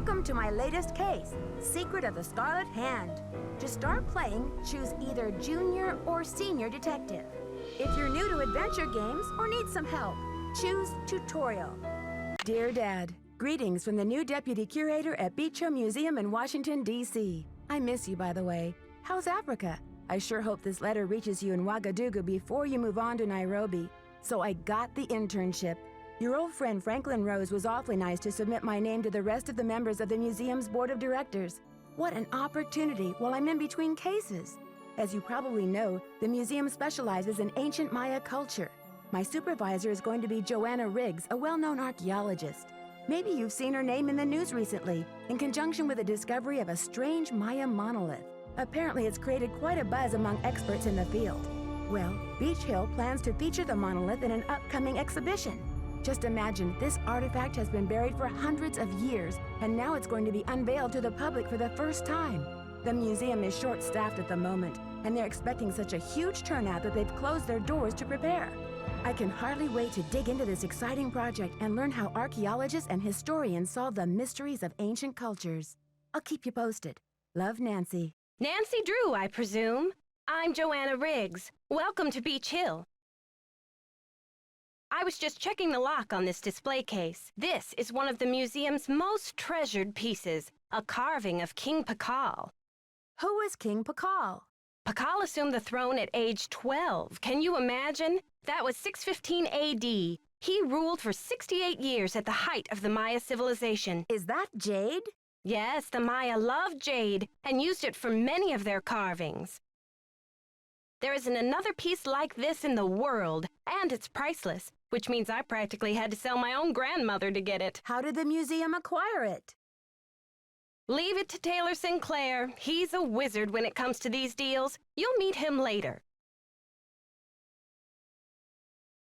Welcome to my latest case, Secret of the Scarlet Hand. To start playing, choose either junior or senior detective. If you're new to adventure games or need some help, choose tutorial. Dear Dad, greetings from the new deputy curator at Beach Hill Museum in Washington, D.C. I miss you, by the way. How's Africa? I sure hope this letter reaches you in Ouagadougou before you move on to Nairobi. So I got the internship. Your old friend Franklin Rose was awfully nice to submit my name to the rest of the members of the museum's board of directors. What an opportunity while I'm in between cases. As you probably know, the museum specializes in ancient Maya culture. My supervisor is going to be Joanna Riggs, a well-known archaeologist. Maybe you've seen her name in the news recently, in conjunction with the discovery of a strange Maya monolith. Apparently, it's created quite a buzz among experts in the field. Well, Beach Hill plans to feature the monolith in an upcoming exhibition. Just imagine, this artifact has been buried for hundreds of years, and now it's going to be unveiled to the public for the first time. The museum is short-staffed at the moment, and they're expecting such a huge turnout that they've closed their doors to prepare. I can hardly wait to dig into this exciting project and learn how archaeologists and historians solve the mysteries of ancient cultures. I'll keep you posted. Love, Nancy. Nancy Drew, I presume. I'm Joanna Riggs. Welcome to Beach Hill. I was just checking the lock on this display case. This is one of the museum's most treasured pieces, a carving of King Pakal. Who is King Pakal? Pakal assumed the throne at age 12. Can you imagine? That was 615 A.D. He ruled for 68 years at the height of the Maya civilization. Is that jade? Yes, the Maya loved jade and used it for many of their carvings. There isn't another piece like this in the world, and it's priceless, which means I practically had to sell my own grandmother to get it. How did the museum acquire it? Leave it to Taylor Sinclair. He's a wizard when it comes to these deals. You'll meet him later.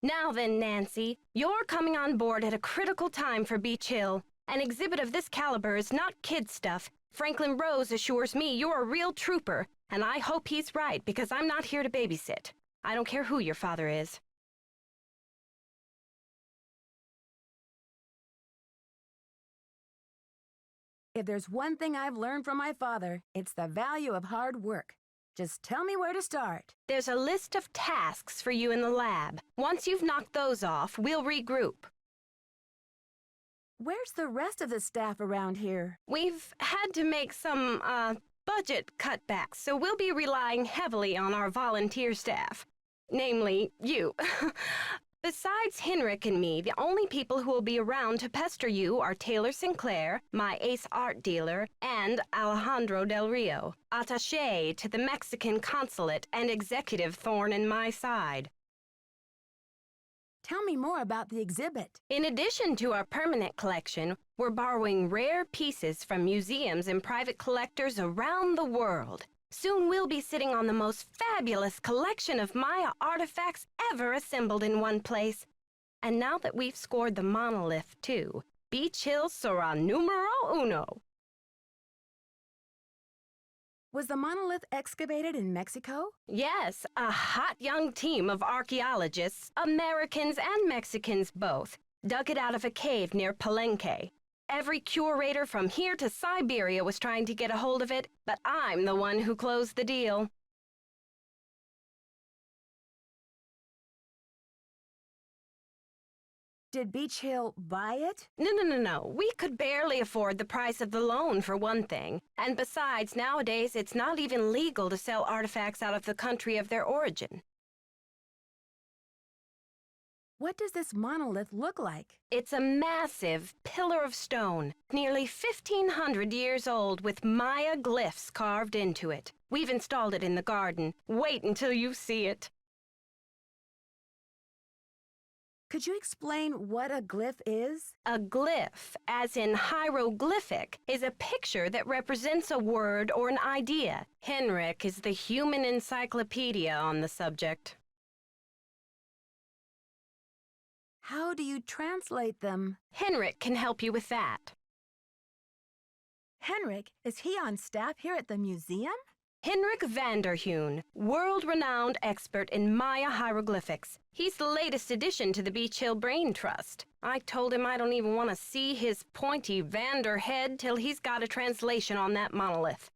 Now then, Nancy, you're coming on board at a critical time for Beach Hill. An exhibit of this caliber is not kid stuff. Franklin Rose assures me you're a real trooper, and I hope he's right because I'm not here to babysit. I don't care who your father is. If there's one thing I've learned from my father, it's the value of hard work. Just tell me where to start. There's a list of tasks for you in the lab. Once you've knocked those off, we'll regroup. Where's the rest of the staff around here? We've had to make some, budget cutbacks, so we'll be relying heavily on our volunteer staff. Namely, you. Besides Henrik and me, the only people who will be around to pester you are Taylor Sinclair, my ace art dealer, and Alejandro Del Rio, attaché to the Mexican consulate and executive thorn in my side. Tell me more about the exhibit. In addition to our permanent collection, we're borrowing rare pieces from museums and private collectors around the world. Soon we'll be sitting on the most fabulous collection of Maya artifacts ever assembled in one place. And now that we've scored the monolith, too, Beach Hill sera numero uno. Was the monolith excavated in Mexico? Yes, a hot young team of archaeologists, Americans and Mexicans both, dug it out of a cave near Palenque. Every curator from here to Siberia was trying to get a hold of it, but I'm the one who closed the deal. Did Beach Hill buy it? No. We could barely afford the price of the loan, for one thing. And besides, nowadays, it's not even legal to sell artifacts out of the country of their origin. What does this monolith look like? It's a massive pillar of stone, nearly 1,500 years old, with Maya glyphs carved into it. We've installed it in the garden. Wait until you see it. Could you explain what a glyph is? A glyph, as in hieroglyphic, is a picture that represents a word or an idea. Henrik is the human encyclopedia on the subject. How do you translate them? Henrik can help you with that. Henrik, is he on staff here at the museum? Henrik Vanderheun, world-renowned expert in Maya hieroglyphics. He's the latest addition to the Beach Hill Brain Trust. I told him I don't even want to see his pointy Vander head till he's got a translation on that monolith.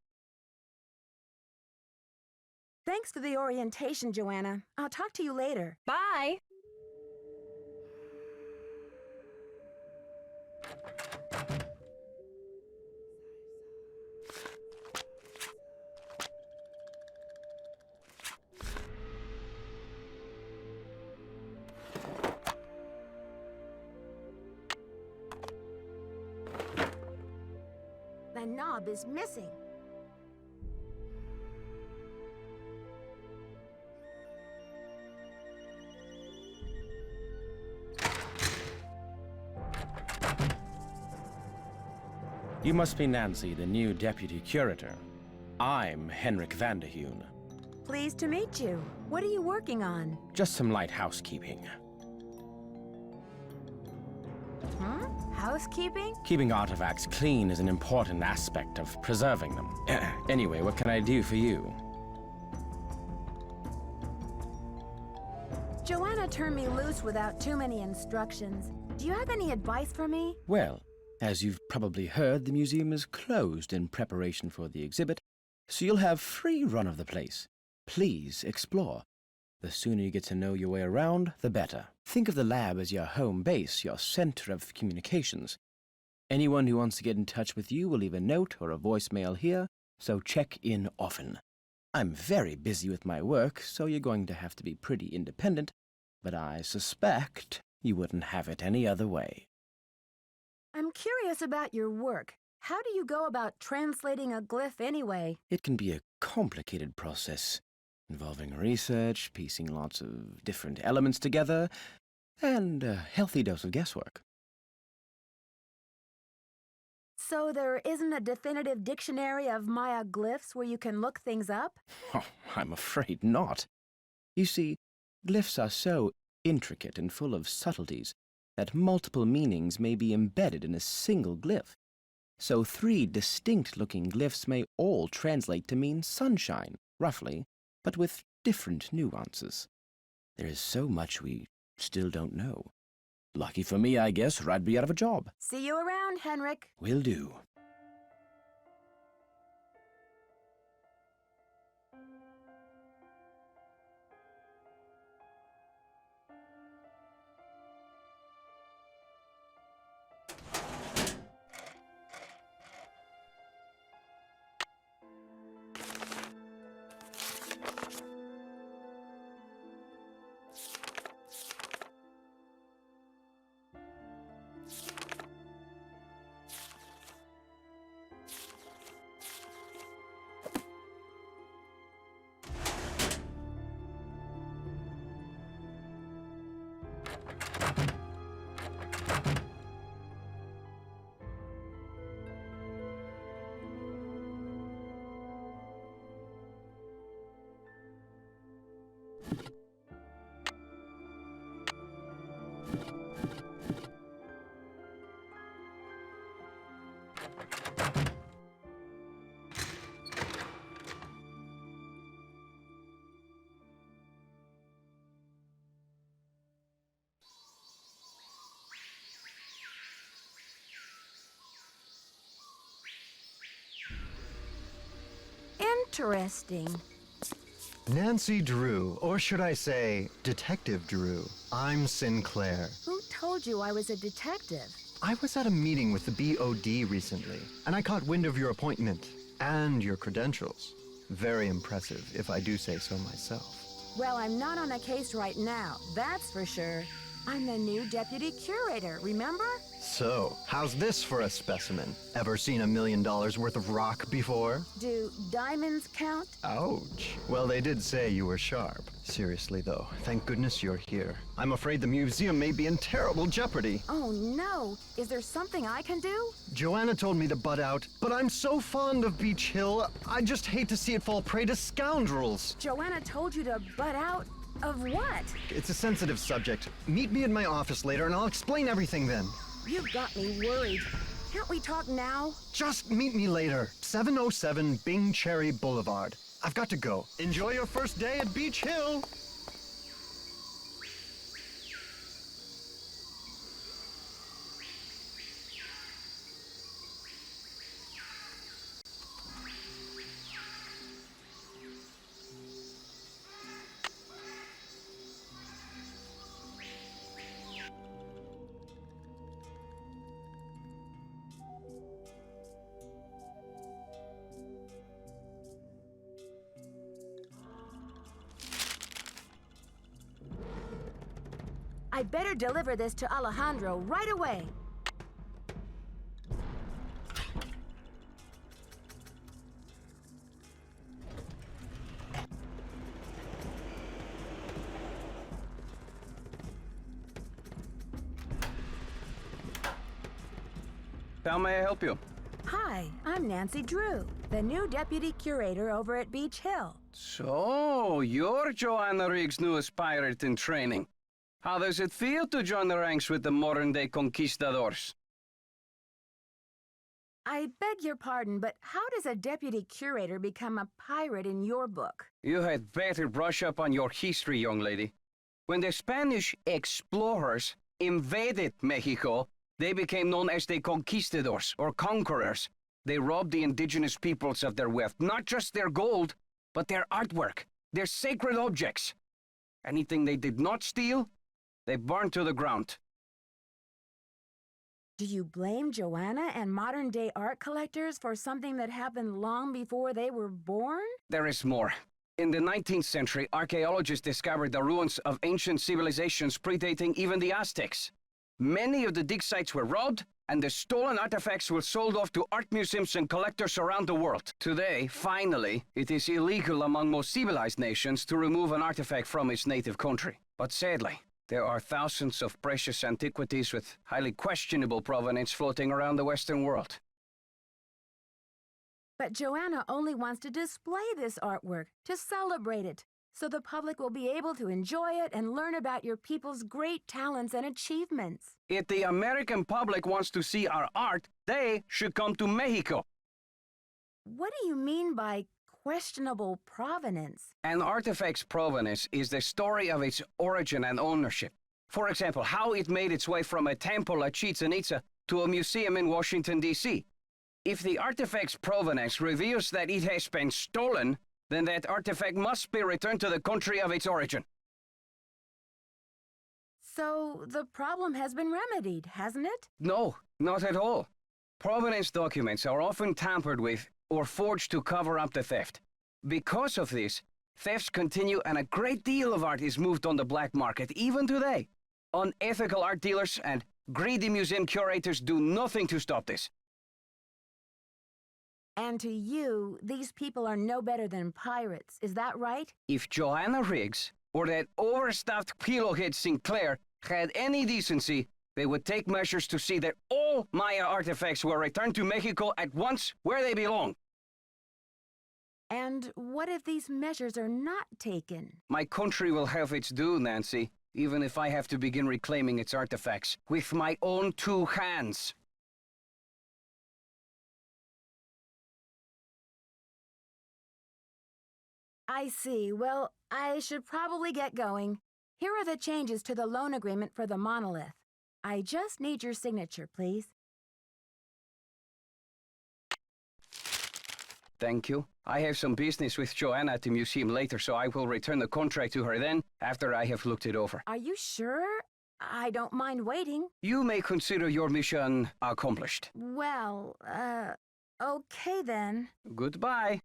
Thanks for the orientation, Joanna. I'll talk to you later. Bye! The knob is missing. You must be Nancy, the new deputy curator. I'm Henrik Vanderheun. Pleased to meet you. What are you working on? Just some light housekeeping. Huh? Housekeeping? Keeping artifacts clean is an important aspect of preserving them. Anyway, what can I do for you? Joanna turned me loose without too many instructions. Do you have any advice for me? Well, as you've probably heard, the museum is closed in preparation for the exhibit, so you'll have free run of the place. Please explore. The sooner you get to know your way around, the better. Think of the lab as your home base, your center of communications. Anyone who wants to get in touch with you will leave a note or a voicemail here, so check in often. I'm very busy with my work, so you're going to have to be pretty independent, but I suspect you wouldn't have it any other way. I'm curious about your work. How do you go about translating a glyph anyway? It can be a complicated process, involving research, piecing lots of different elements together, and a healthy dose of guesswork. So there isn't a definitive dictionary of Maya glyphs where you can look things up? Oh, I'm afraid not. You see, glyphs are so intricate and full of subtleties that multiple meanings may be embedded in a single glyph. So 3 distinct-looking glyphs may all translate to mean sunshine, roughly, but with different nuances. There is so much we still don't know. Lucky for me, I guess, or I'd be out of a job. See you around, Henrik. Will do. Interesting. Nancy Drew, or should I say, Detective Drew. I'm Sinclair. Who told you I was a detective? I was at a meeting with the BOD recently, and I caught wind of your appointment and your credentials. Very impressive, if I do say so myself. Well, I'm not on a case right now, that's for sure. I'm the new deputy curator, remember? So, how's this for a specimen? Ever seen $1 million worth of rock before? Do diamonds count? Ouch. Well, they did say you were sharp. Seriously, though, thank goodness you're here. I'm afraid the museum may be in terrible jeopardy. Oh, no. Is there something I can do? Joanna told me to butt out, but I'm so fond of Beach Hill, I just hate to see it fall prey to scoundrels. Joanna told you to butt out? Of what? It's a sensitive subject. Meet me in my office later and I'll explain everything then. You've got me worried. Can't we talk now? Just meet me later. 707 Bing Cherry Boulevard. I've got to go. Enjoy your first day at Beach Hill. I'd better deliver this to Alejandro right away. How may I help you? Hi, I'm Nancy Drew, the new deputy curator over at Beach Hill. So, you're Joanna Riggs' newest pirate in training. How does it feel to join the ranks with the modern-day conquistadors? I beg your pardon, but how does a deputy curator become a pirate in your book? You had better brush up on your history, young lady. When the Spanish explorers invaded Mexico, they became known as the conquistadors, or conquerors. They robbed the indigenous peoples of their wealth, not just their gold, but their artwork, their sacred objects. Anything they did not steal, they burned to the ground. Do you blame Joanna and modern-day art collectors for something that happened long before they were born? There is more. In the 19th century, archaeologists discovered the ruins of ancient civilizations predating even the Aztecs. Many of the dig sites were robbed, and the stolen artifacts were sold off to art museums and collectors around the world. Today, finally, it is illegal among most civilized nations to remove an artifact from its native country. But sadly, there are thousands of precious antiquities with highly questionable provenance floating around the Western world. But Joanna only wants to display this artwork, to celebrate it, so the public will be able to enjoy it and learn about your people's great talents and achievements. If the American public wants to see our art, they should come to Mexico. What do you mean by questionable provenance? An artifact's provenance is the story of its origin and ownership. For example, how it made its way from a temple at Chichen Itza to a museum in Washington, D.C. If the artifact's provenance reveals that it has been stolen, then that artifact must be returned to the country of its origin. So the problem has been remedied, hasn't it? No, not at all. Provenance documents are often tampered with or forged to cover up the theft. Because of this, thefts continue and a great deal of art is moved on the black market, even today. Unethical art dealers and greedy museum curators do nothing to stop this. And to you, these people are no better than pirates, is that right? If Joanna Riggs or that overstuffed pillowhead Sinclair had any decency, they would take measures to see that all Maya artifacts were returned to Mexico at once where they belong. And what if these measures are not taken? My country will have its due, Nancy, even if I have to begin reclaiming its artifacts with my own two hands. I see. Well, I should probably get going. Here are the changes to the loan agreement for the monolith. I just need your signature, please. Thank you. I have some business with Joanna at the museum later, so I will return the contract to her then, after I have looked it over. Are you sure? I don't mind waiting. You may consider your mission accomplished. Well, okay then. Goodbye.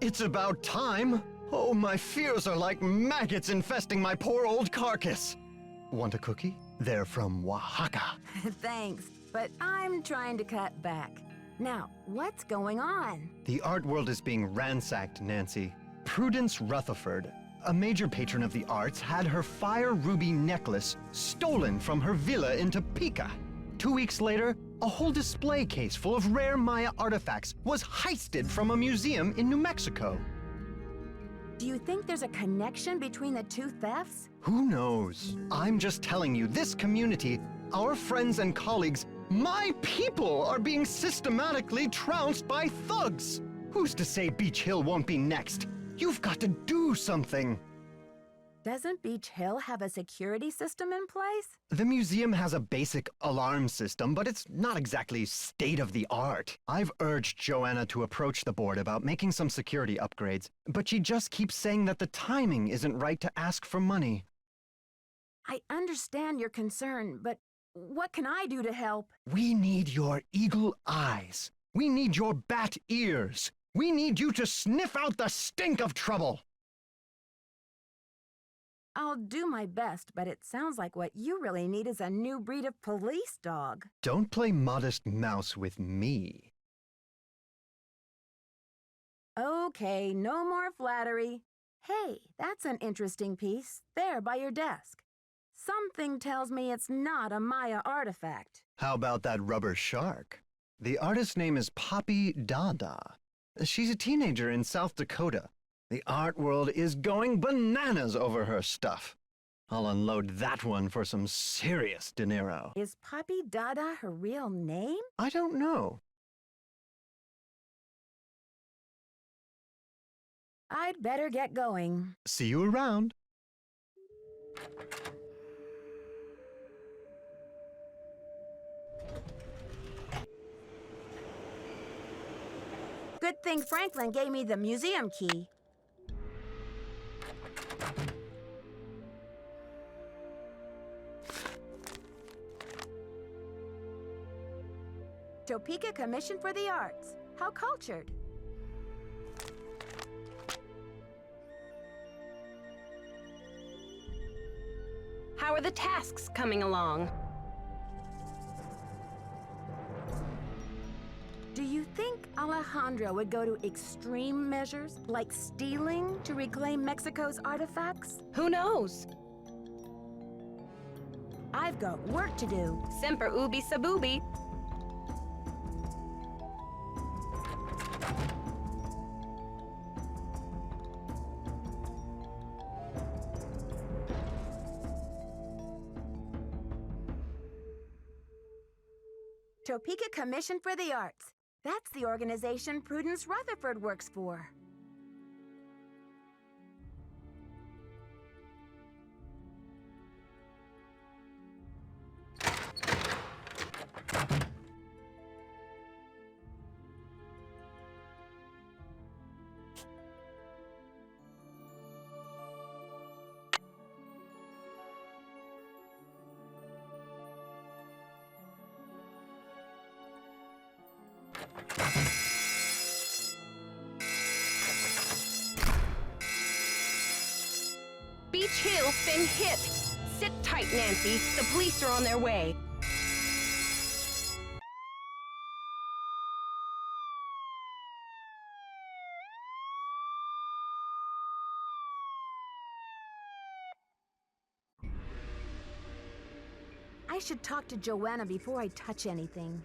It's about time! Oh, my fears are like maggots infesting my poor old carcass. Want a cookie? They're from Oaxaca. Thanks, but I'm trying to cut back. Now, what's going on? The art world is being ransacked, Nancy. Prudence Rutherford, a major patron of the arts, had her fire ruby necklace stolen from her villa in Topeka. 2 weeks later, a whole display case full of rare Maya artifacts was heisted from a museum in New Mexico. Do you think there's a connection between the two thefts? Who knows? I'm just telling you, this community, our friends and colleagues, my people are being systematically trounced by thugs. Who's to say Beach Hill won't be next? You've got to do something. Doesn't Beach Hill have a security system in place? The museum has a basic alarm system, but it's not exactly state-of-the-art. I've urged Joanna to approach the board about making some security upgrades, but she just keeps saying that the timing isn't right to ask for money. I understand your concern, but what can I do to help? We need your eagle eyes. We need your bat ears. We need you to sniff out the stink of trouble. I'll do my best, but it sounds like what you really need is a new breed of police dog. Don't play modest mouse with me. Okay, no more flattery. Hey, that's an interesting piece, there by your desk. Something tells me it's not a Maya artifact. How about that rubber shark? The artist's name is Poppy Dada. She's a teenager in South Dakota. The art world is going bananas over her stuff. I'll unload that one for some serious dinero. Is Poppy Dada her real name? I don't know. I'd better get going. See you around. Good thing Franklin gave me the museum key. Topeka Commission for the Arts. How cultured. How are the tasks coming along? Do you think Alejandro would go to extreme measures, like stealing, to reclaim Mexico's artifacts? Who knows? I've got work to do. Semper ubi sub ubi. Topeka Commission for the Arts. That's the organization Prudence Rutherford works for. Beach Hill's been hit. Sit tight, Nancy. The police are on their way. I should talk to Joanna before I touch anything.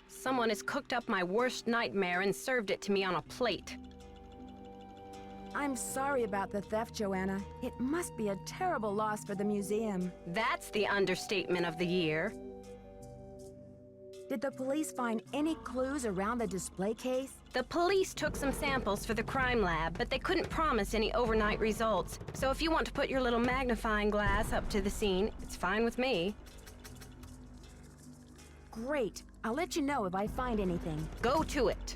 Someone has cooked up my worst nightmare and served it to me on a plate. I'm sorry about the theft, Joanna. It must be a terrible loss for the museum. That's the understatement of the year. Did the police find any clues around the display case? The police took some samples for the crime lab, but they couldn't promise any overnight results. So if you want to put your little magnifying glass up to the scene, it's fine with me. Great. I'll let you know if I find anything. Go to it.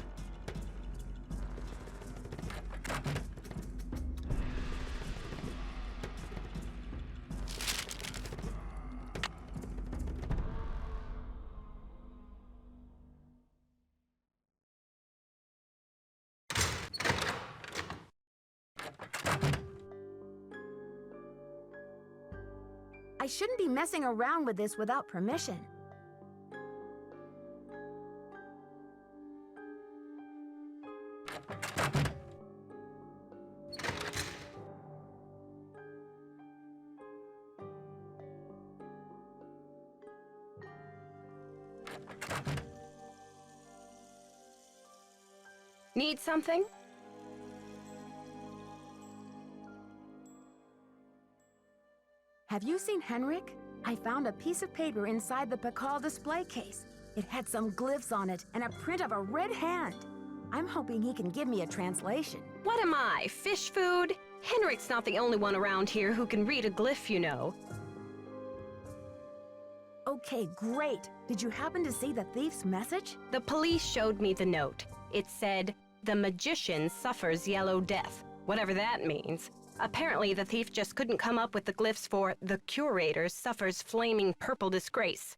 I shouldn't be messing around with this without permission. Need something? Have you seen Henrik? I found a piece of paper inside the Pakal display case. It had some glyphs on it and a print of a red hand. I'm hoping he can give me a translation. What am I, fish food? Henrik's not the only one around here who can read a glyph, you know. Okay, great. Did you happen to see the thief's message? The police showed me the note. It said, "The magician suffers yellow death," whatever that means. Apparently, the thief just couldn't come up with the glyphs for "the curator suffers flaming purple disgrace."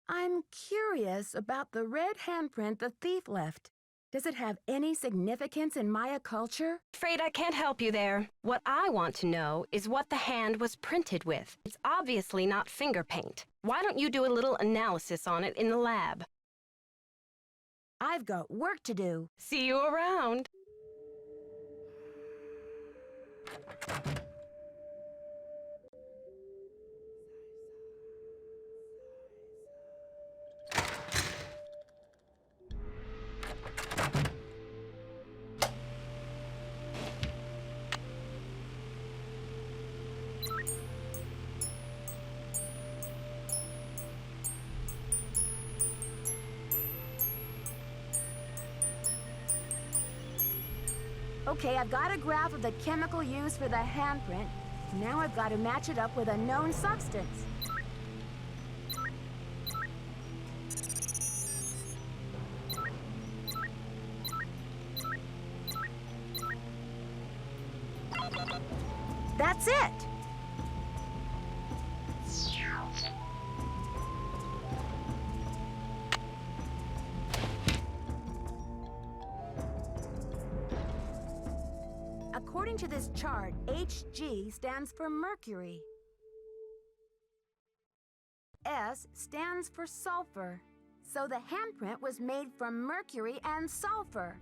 I'm curious about the red handprint the thief left. Does it have any significance in Maya culture? Afraid I can't help you there. What I want to know is what the hand was printed with. It's obviously not finger paint. Why don't you do a little analysis on it in the lab? I've got work to do. See you around. Okay, I've got a graph of the chemical used for the handprint. Now I've got to match it up with a known substance. That's it! According to this chart, Hg stands for mercury. S stands for sulfur. So the handprint was made from mercury and sulfur.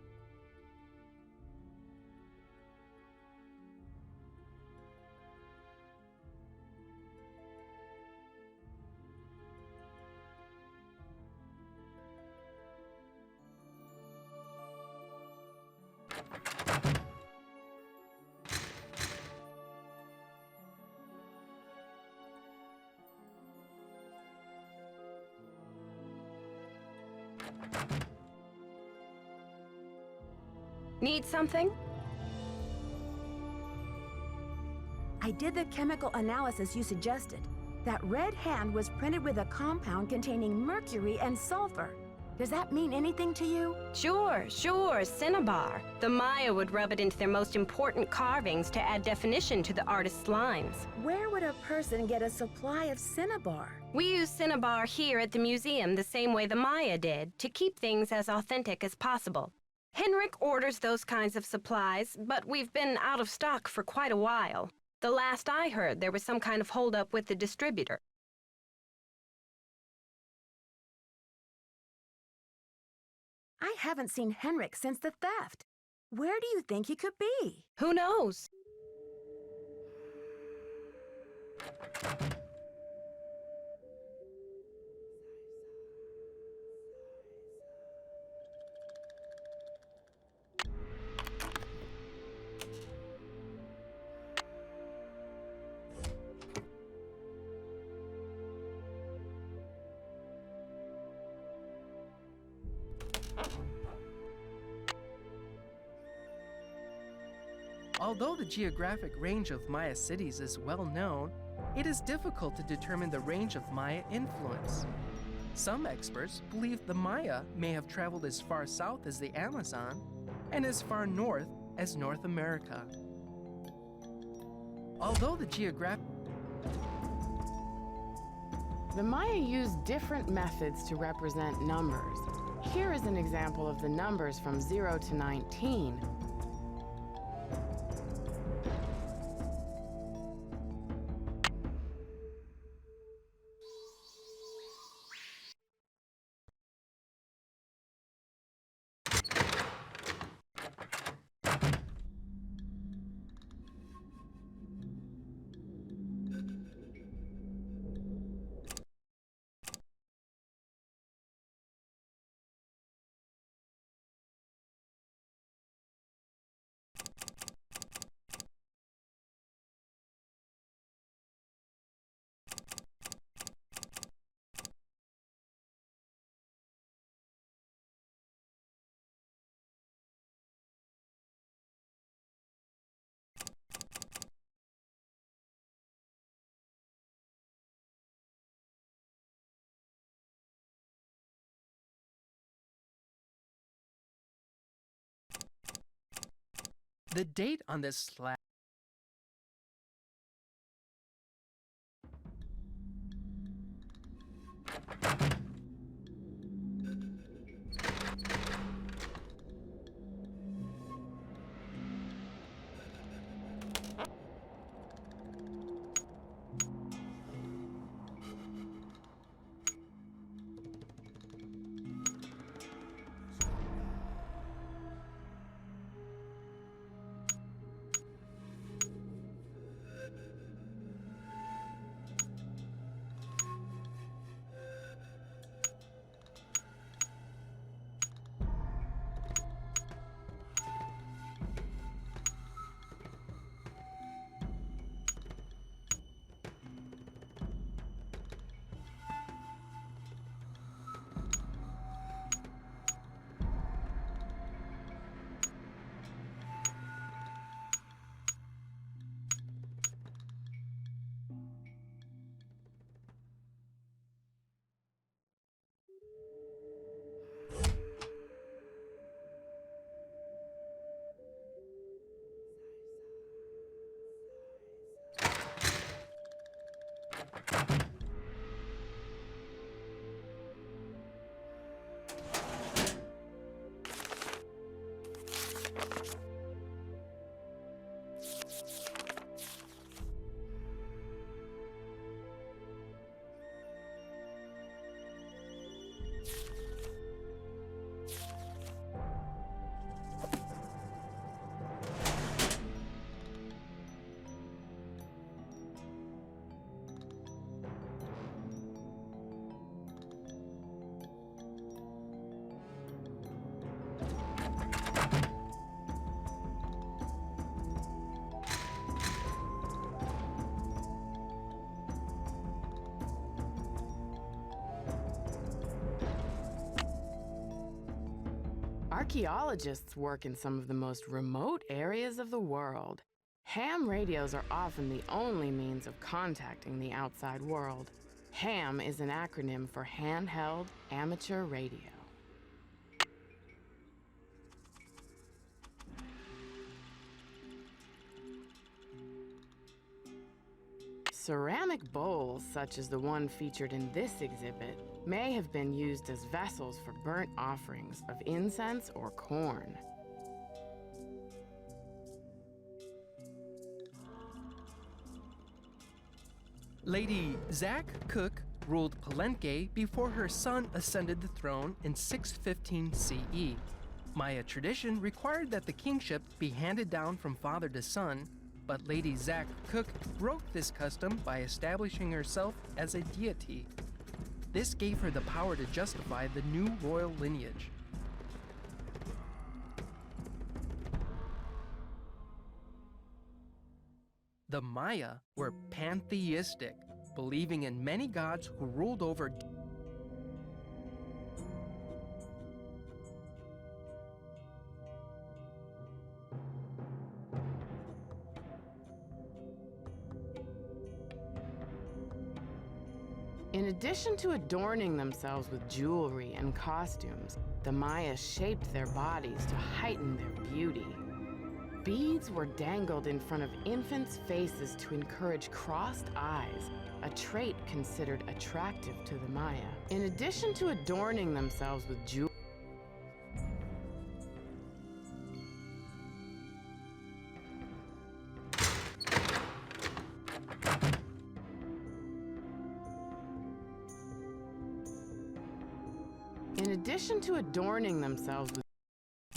Need something? I did the chemical analysis you suggested. That red hand was printed with a compound containing mercury and sulfur. Does that mean anything to you? Sure, cinnabar. The Maya would rub it into their most important carvings to add definition to the artist's lines. Where would a person get a supply of cinnabar? We use cinnabar here at the museum the same way the Maya did, to keep things as authentic as possible. Henrik orders those kinds of supplies, but we've been out of stock for quite a while. The last I heard, there was some kind of holdup with the distributor. I haven't seen Henrik since the theft. Where do you think he could be? Who knows? Although the geographic range of Maya cities is well known, it is difficult to determine the range of Maya influence. Some experts believe the Maya may have traveled as far south as the Amazon and as far north as North America. Although the Maya used different methods to represent numbers. Here is an example of the numbers from 0 to 19. The date on this slab Archaeologists work in some of the most remote areas of the world. Ham radios are often the only means of contacting the outside world. HAM is an acronym for Handheld Amateur Radio. Ceramic bowls, such as the one featured in this exhibit, may have been used as vessels for burnt offerings of incense or corn. Lady Zach Cook ruled Palenque before her son ascended the throne in 615 CE. Maya tradition required that the kingship be handed down from father to son, but Lady Zach Cook broke this custom by establishing herself as a deity. This gave her the power to justify the new royal lineage. The Maya were pantheistic, believing in many gods who ruled over. In addition to adorning themselves with jewelry and costumes, the Maya shaped their bodies to heighten their beauty. Beads were dangled in front of infants' faces to encourage crossed eyes, a trait considered attractive to the Maya. In addition to adorning themselves with jewelry,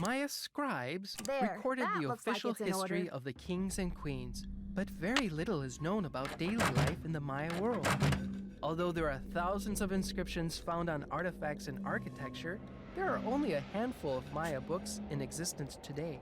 Maya scribes There, recorded that the looks like official it's in history order. of the kings and queens, but very little is known about daily life in the Maya world. Although there are thousands of inscriptions found on artifacts and architecture, there are only a handful of Maya books in existence today.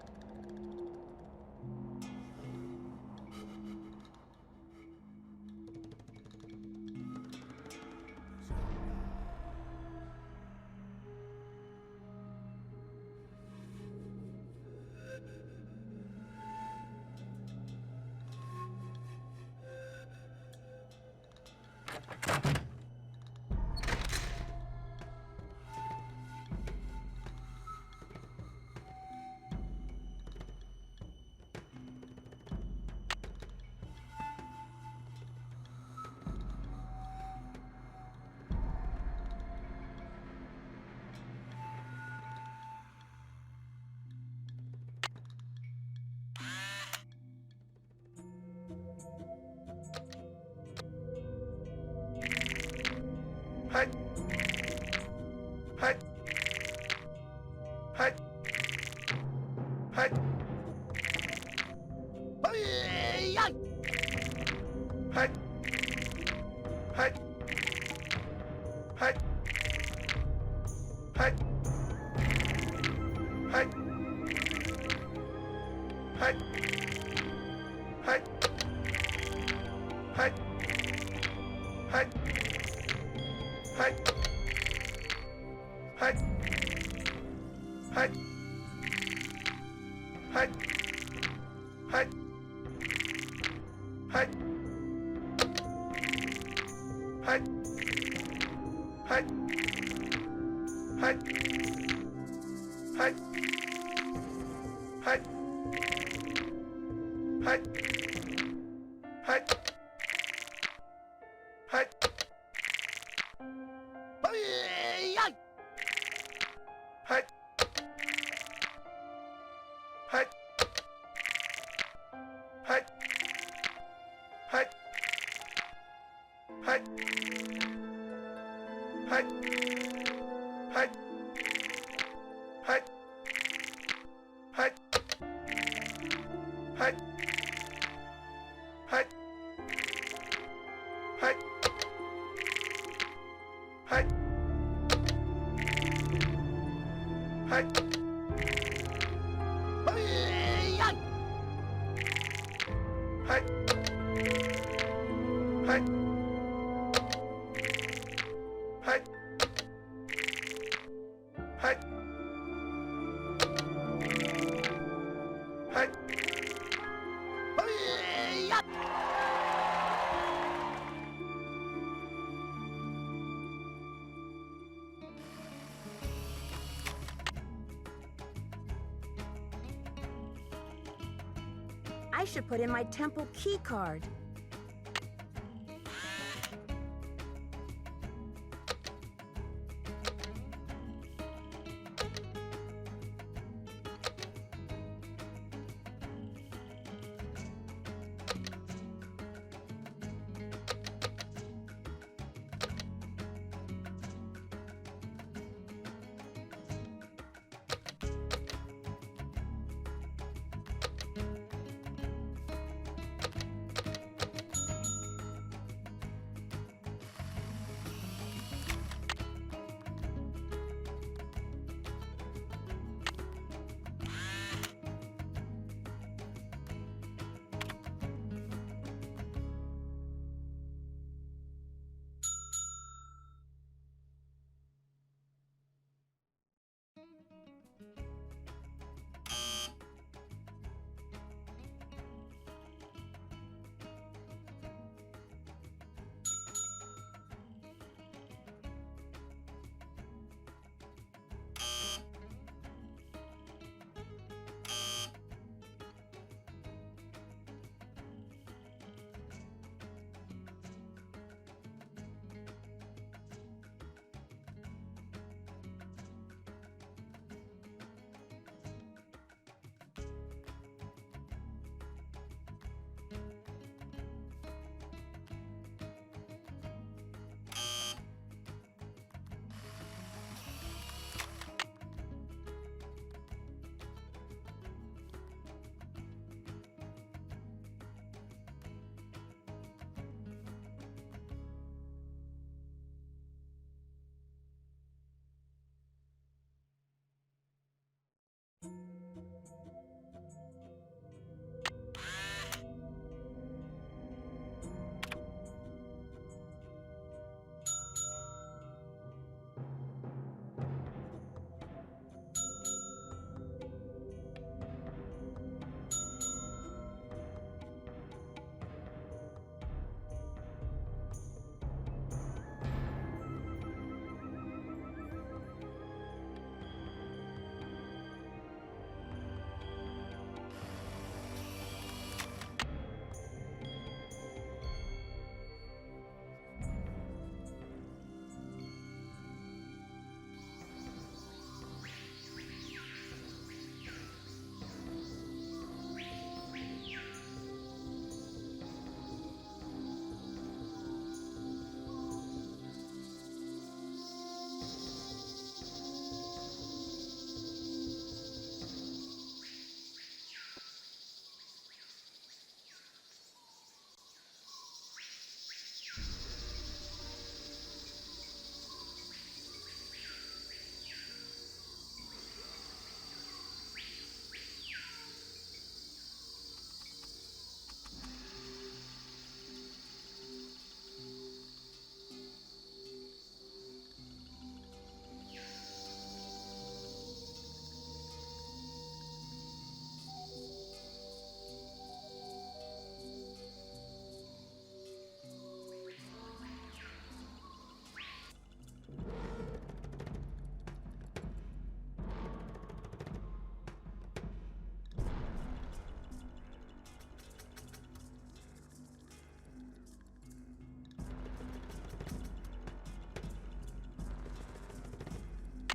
I should put in my temple key card.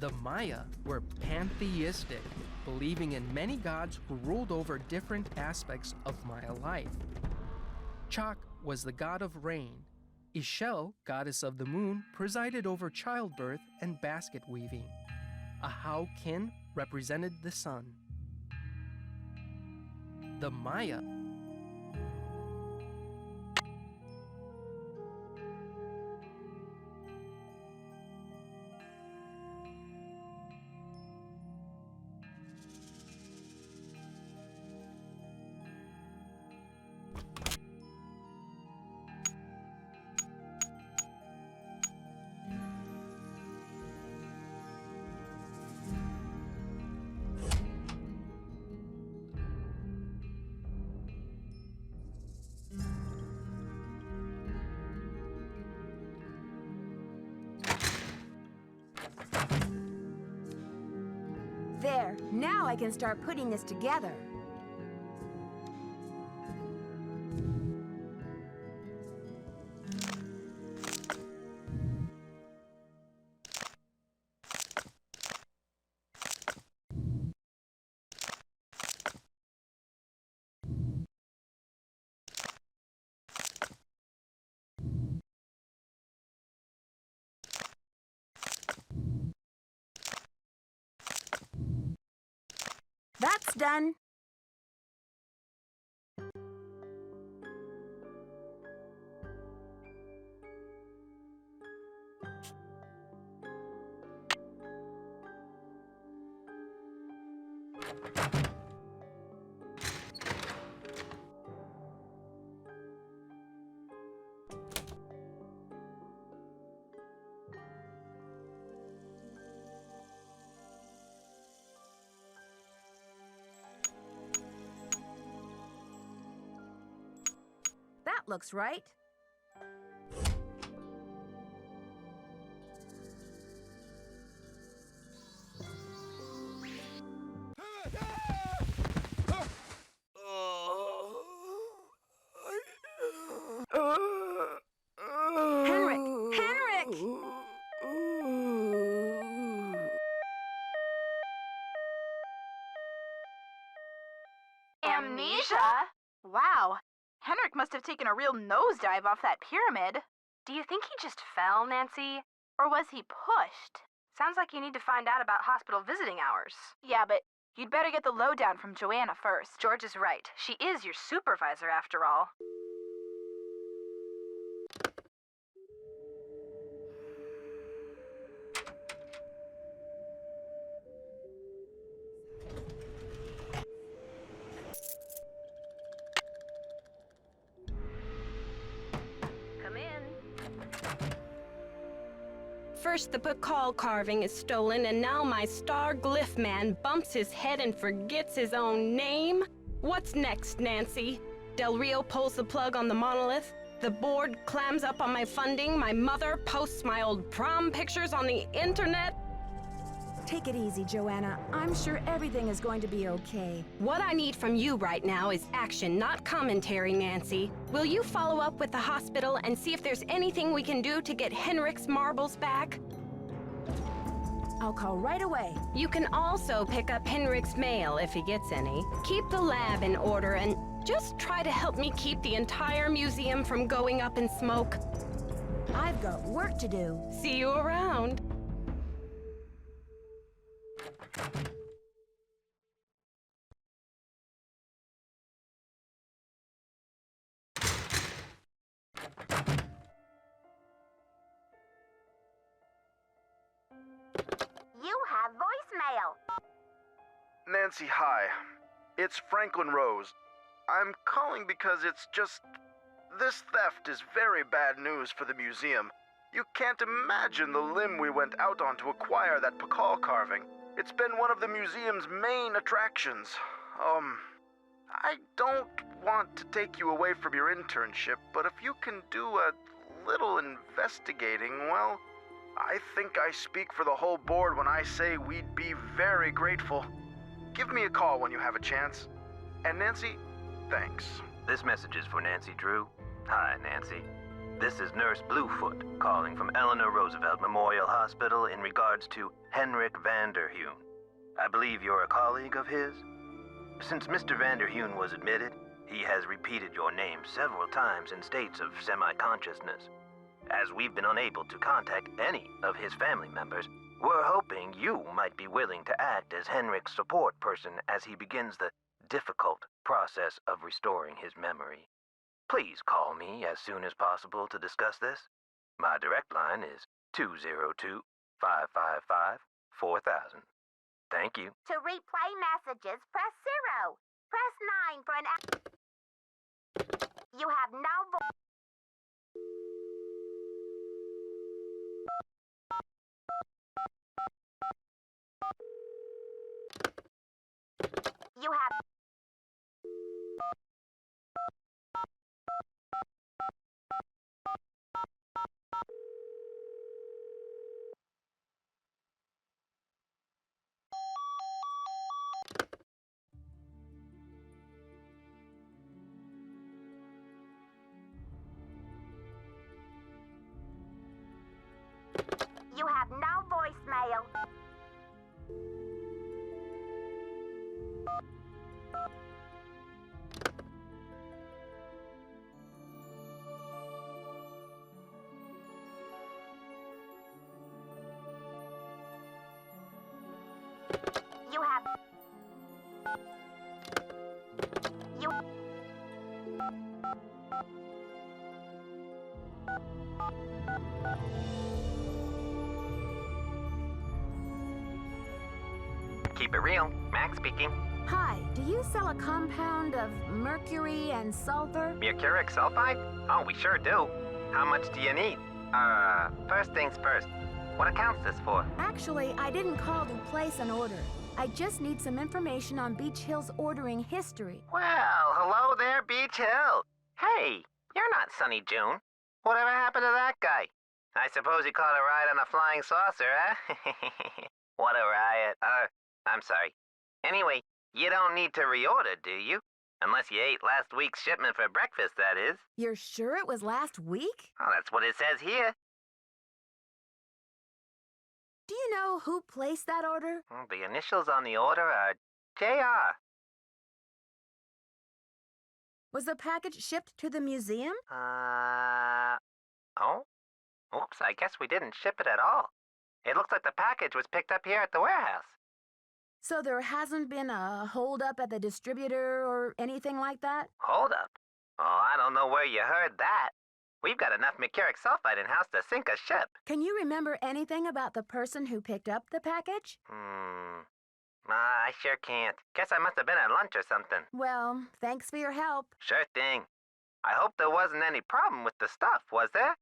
The Maya were pantheistic, believing in many gods who ruled over different aspects of Maya life. Chak was the god of rain. Ixchel, goddess of the moon, presided over childbirth and basket weaving. Ahau Kin represented the sun. The Maya There, now I can start putting this together. That's done. That looks right. Henrik! Henrik! Amnesia? Wow. Henrik must have taken a real nosedive off that pyramid. Do you think he just fell, Nancy? Or was he pushed? Sounds like you need to find out about hospital visiting hours. Yeah, but you'd better get the lowdown from Joanna first. George is right. She is your supervisor, after all. Come in. First, the Pakal carving is stolen, and now my star glyph man bumps his head and forgets his own name? What's next, Nancy? Del Rio pulls the plug on the monolith, the board clams up on my funding, my mother posts my old prom pictures on the internet. Take it easy, Joanna. I'm sure everything is going to be okay. What I need from you right now is action, not commentary, Nancy. Will you follow up with the hospital and see if there's anything we can do to get Henrik's marbles back? I'll call right away. You can also pick up Henrik's mail if he gets any. Keep the lab in order and just try to help me keep the entire museum from going up in smoke. I've got work to do. See you around. You have voicemail. Nancy, hi. It's Franklin Rose. I'm calling because it's just... This theft is very bad news for the museum. You can't imagine the limb we went out on to acquire that Pakal carving. It's been one of the museum's main attractions. I don't want to take you away from your internship, but if you can do a little investigating, well, I think I speak for the whole board when I say we'd be very grateful. Give me a call when you have a chance. And Nancy, thanks. This message is for Nancy Drew. Hi, Nancy. This is Nurse Bluefoot calling from Eleanor Roosevelt Memorial Hospital in regards to Henrik Vanderheun. I believe you're a colleague of his? Since Mr. Vanderheun was admitted, he has repeated your name several times in states of semi-consciousness. As we've been unable to contact any of his family members, we're hoping you might be willing to act as Henrik's support person as he begins the difficult process of restoring his memory. Please call me as soon as possible to discuss this. My direct line is 202-555-4000. Thank you. To replay messages, press 0. Press 9 for an... You have no voice. You have... You have no voicemail. You have... You... Keep it real. Max speaking. Hi, do you sell a compound of mercury and sulfur? Mercuric sulfide? Oh, we sure do. How much do you need? First things first. What account's this for? Actually, I didn't call to place an order. I just need some information on Beach Hill's ordering history. Well, hello there, Beach Hill. Hey, you're not Sunny June. Whatever happened to that guy? I suppose he caught a ride on a flying saucer, huh? What a riot. I'm sorry. Anyway, you don't need to reorder, do you? Unless you ate last week's shipment for breakfast, that is. You're sure it was last week? Oh, that's what it says here. Do you know who placed that order? The initials on the order are JR. Was the package shipped to the museum? Oh? Oops, I guess we didn't ship it at all. It looks like the package was picked up here at the warehouse. So there hasn't been a hold-up at the distributor or anything like that? Hold up. Oh, I don't know where you heard that. We've got enough mercuric sulfide in-house to sink a ship. Can you remember anything about the person who picked up the package? I sure can't. Guess I must have been at lunch or something. Well, thanks for your help. Sure thing. I hope there wasn't any problem with the stuff, was there?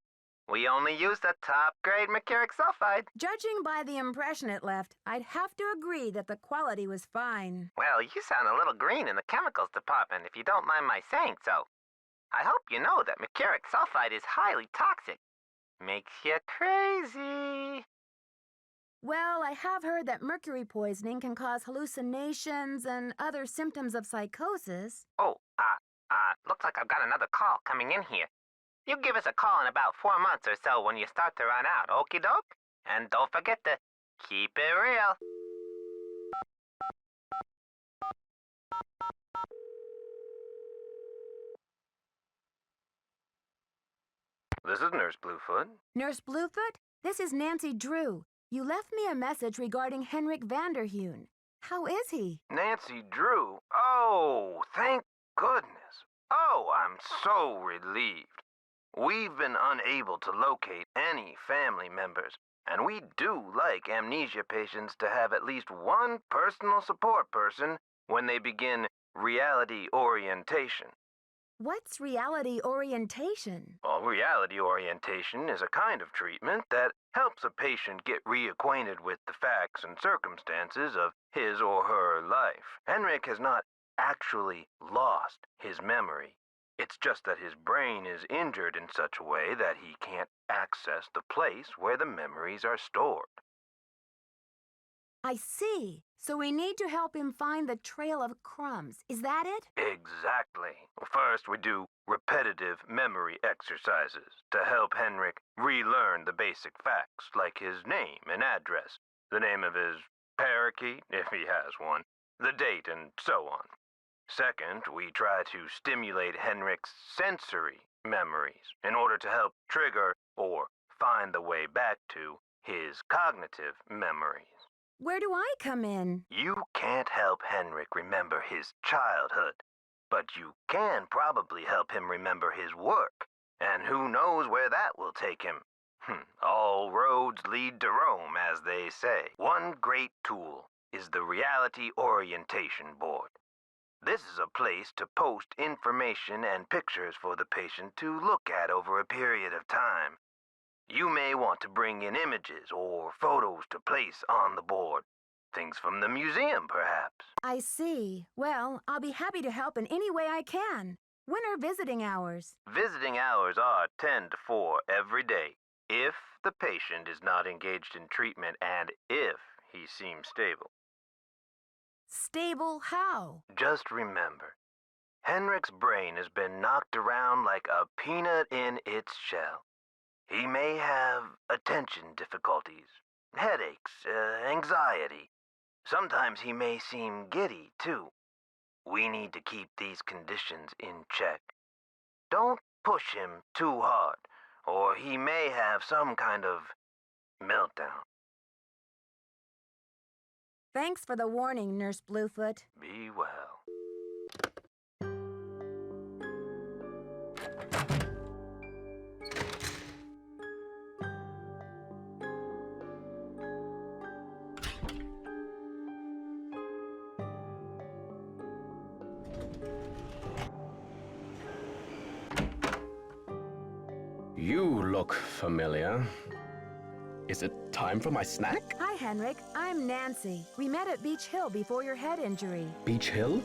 We only used the top-grade mercuric sulfide. Judging by the impression it left, I'd have to agree that the quality was fine. Well, you sound a little green in the chemicals department, if you don't mind my saying so. I hope you know that mercuric sulfide is highly toxic. Makes you crazy. Well, I have heard that mercury poisoning can cause hallucinations and other symptoms of psychosis. Oh, looks like I've got another call coming in here. You give us a call in about 4 months or so when you start to run out, okie doke? And don't forget to keep it real. This is Nurse Bluefoot. Nurse Bluefoot, this is Nancy Drew. You left me a message regarding Henrik Vanderheun. How is he? Nancy Drew? Oh, thank goodness. Oh, I'm so relieved. We've been unable to locate any family members, and we do like amnesia patients to have at least one personal support person when they begin reality orientation. What's reality orientation? Well, reality orientation is a kind of treatment that helps a patient get reacquainted with the facts and circumstances of his or her life. Henrik has not actually lost his memory. It's just that his brain is injured in such a way that he can't access the place where the memories are stored. I see. So we need to help him find the trail of crumbs. Is that it? Exactly. First, we do repetitive memory exercises to help Henrik relearn the basic facts like his name and address, the name of his parakeet, if he has one, the date, and so on. Second, we try to stimulate Henrik's sensory memories in order to help trigger or find the way back to his cognitive memories. Where do I come in? You can't help Henrik remember his childhood, but you can probably help him remember his work, and who knows where that will take him. All roads lead to Rome, as they say. One great tool is the Reality Orientation Board. This is a place to post information and pictures for the patient to look at over a period of time. You may want to bring in images or photos to place on the board. Things from the museum, perhaps. I see. Well, I'll be happy to help in any way I can. When are visiting hours? Visiting hours are 10 to 4 every day, if the patient is not engaged in treatment and if he seems stable. Stable how? Just remember, Henrik's brain has been knocked around like a peanut in its shell. He may have attention difficulties, headaches, anxiety. Sometimes he may seem giddy, too. We need to keep these conditions in check. Don't push him too hard, or he may have some kind of meltdown. Thanks for the warning, Nurse Bluefoot. Be well. You look familiar. Is it time for my snack? Hi, Henrik. I'm Nancy. We met at Beach Hill before your head injury. Beach Hill?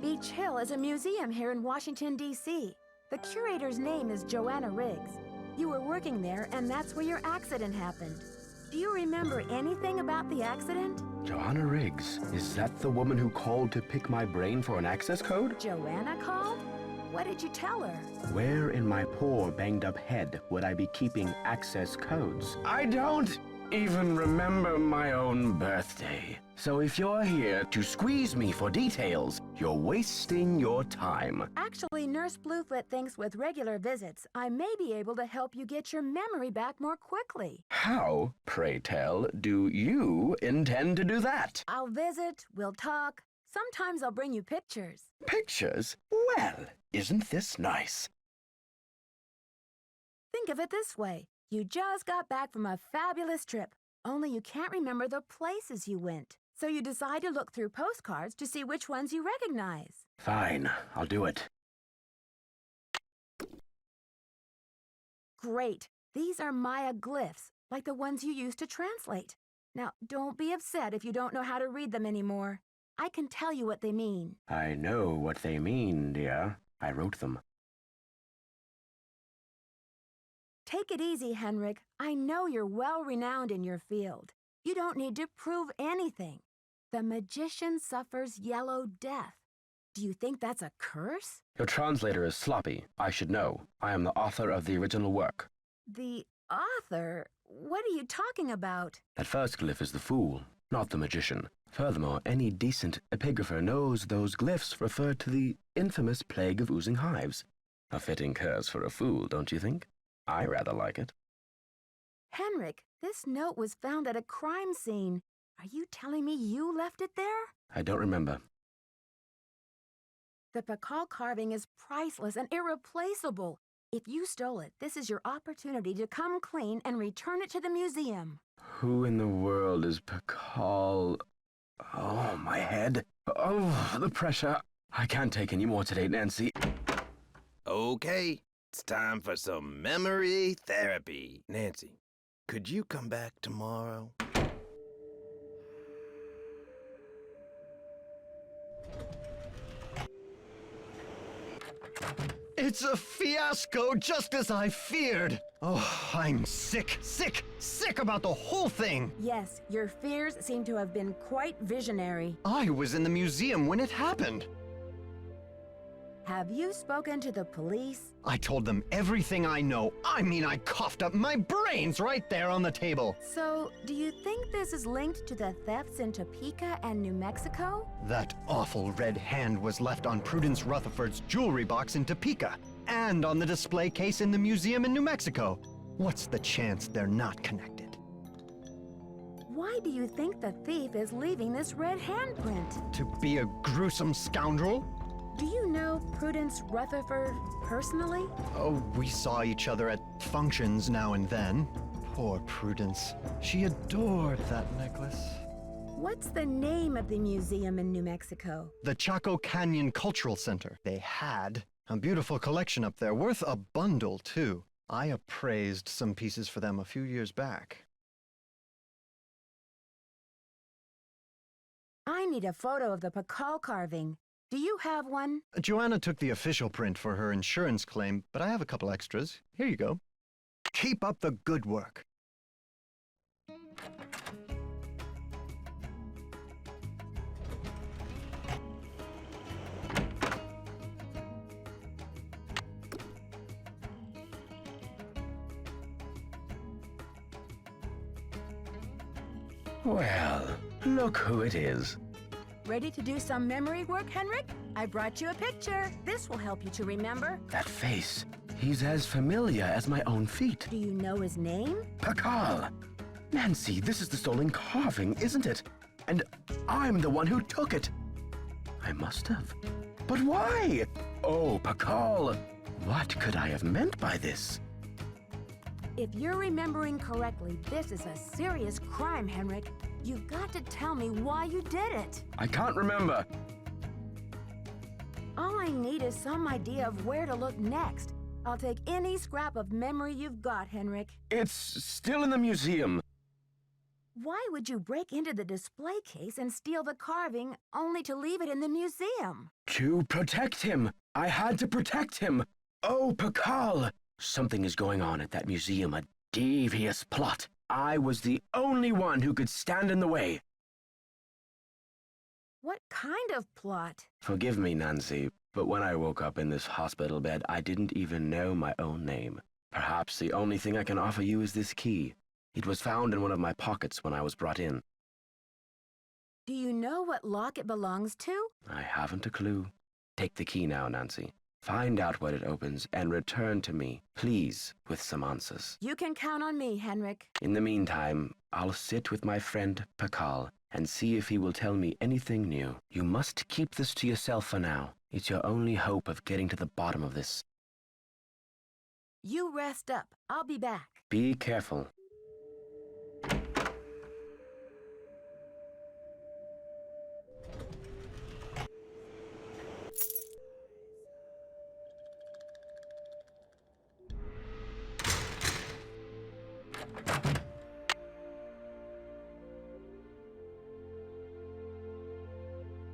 Beach Hill is a museum here in Washington, D.C. The curator's name is Joanna Riggs. You were working there, and that's where your accident happened. Do you remember anything about the accident? Joanna Riggs. Is that the woman who called to pick my brain for an access code? Joanna called? What did you tell her? Where in my poor banged-up head would I be keeping access codes? I don't even remember my own birthday. So if you're here to squeeze me for details, you're wasting your time. Actually, Nurse Bluefoot thinks with regular visits, I may be able to help you get your memory back more quickly. How, pray tell, do you intend to do that? I'll visit, we'll talk. Sometimes I'll bring you pictures. Pictures? Well, isn't this nice? Think of it this way. You just got back from a fabulous trip, only you can't remember the places you went. So you decide to look through postcards to see which ones you recognize. Fine, I'll do it. Great. These are Maya glyphs, like the ones you used to translate. Now, don't be upset if you don't know how to read them anymore. I can tell you what they mean. I know what they mean, dear. I wrote them. Take it easy, Henrik. I know you're well-renowned in your field. You don't need to prove anything. The magician suffers yellow death. Do you think that's a curse? Your translator is sloppy. I should know. I am the author of the original work. The author? What are you talking about? That first glyph is the fool, not the magician. Furthermore, any decent epigrapher knows those glyphs refer to the infamous plague of oozing hives. A fitting curse for a fool, don't you think? I rather like it. Henrik, this note was found at a crime scene. Are you telling me you left it there? I don't remember. The Pakal carving is priceless and irreplaceable. If you stole it, this is your opportunity to come clean and return it to the museum. Who in the world is Pakal? Oh, my head. Oh, the pressure. I can't take any more today, Nancy. Okay, it's time for some memory therapy. Nancy, could you come back tomorrow? It's a fiasco, just as I feared. Oh, I'm sick about the whole thing. Yes, your fears seem to have been quite visionary. I was in the museum when it happened. Have you spoken to the police? I told them everything I know. I mean, I coughed up my brains right there on the table. So, do you think this is linked to the thefts in Topeka and New Mexico? That awful red hand was left on Prudence Rutherford's jewelry box in Topeka, and on the display case in the museum in New Mexico. What's the chance they're not connected? Why do you think the thief is leaving this red handprint? To be a gruesome scoundrel? Do you know Prudence Rutherford personally? Oh, we saw each other at functions now and then. Poor Prudence. She adored that necklace. What's the name of the museum in New Mexico? The Chaco Canyon Cultural Center. They had a beautiful collection up there, worth a bundle, too. I appraised some pieces for them a few years back. I need a photo of the Pakal carving. Do you have one? Joanna took the official print for her insurance claim, but I have a couple extras. Here you go. Keep up the good work. Well, look who it is. Ready to do some memory work, Henrik? I brought you a picture. This will help you to remember. That face. He's as familiar as my own feet. Do you know his name? Pakal! Nancy, this is the stolen carving, isn't it? And I'm the one who took it. I must have. But why? Oh, Pakal! What could I have meant by this? If you're remembering correctly, this is a serious crime, Henrik. You've got to tell me why you did it. I can't remember. All I need is some idea of where to look next. I'll take any scrap of memory you've got, Henrik. It's still in the museum. Why would you break into the display case and steal the carving only to leave it in the museum? To protect him. I had to protect him. Oh, Pakal! Something is going on at that museum, a devious plot. I was the only one who could stand in the way. What kind of plot? Forgive me, Nancy, but when I woke up in this hospital bed, I didn't even know my own name. Perhaps the only thing I can offer you is this key. It was found in one of my pockets when I was brought in. Do you know what lock it belongs to? I haven't a clue. Take the key now, Nancy. Find out what it opens and return to me, please, with some answers. You can count on me, Henrik. In the meantime, I'll sit with my friend Pakal and see if he will tell me anything new. You must keep this to yourself for now. It's your only hope of getting to the bottom of this. You rest up. I'll be back. Be careful.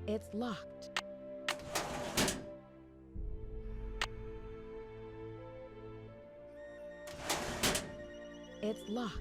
It's locked. It's locked.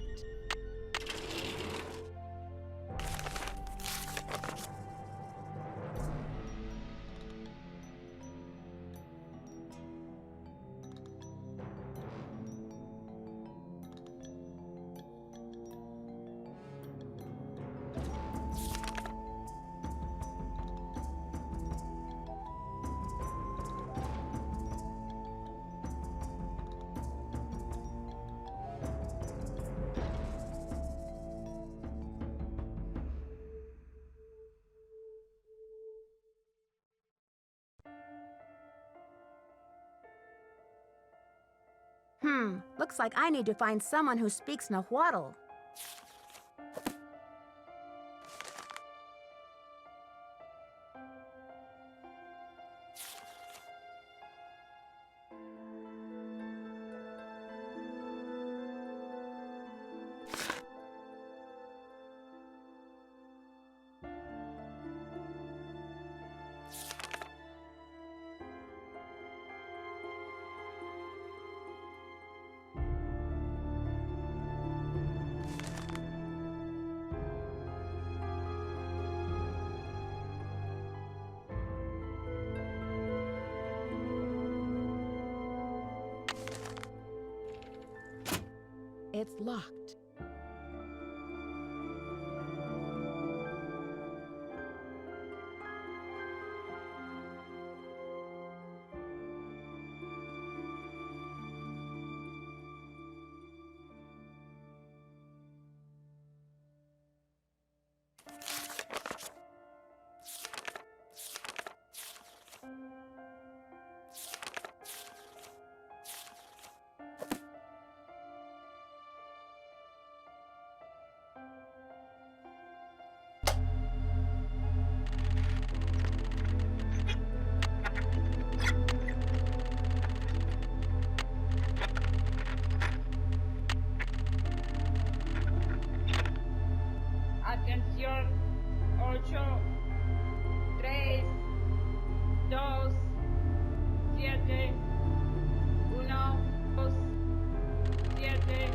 Looks like I need to find someone who speaks Nahuatl. It's locked. Atención, 8, 3, 2, 7, 1, 2, 7,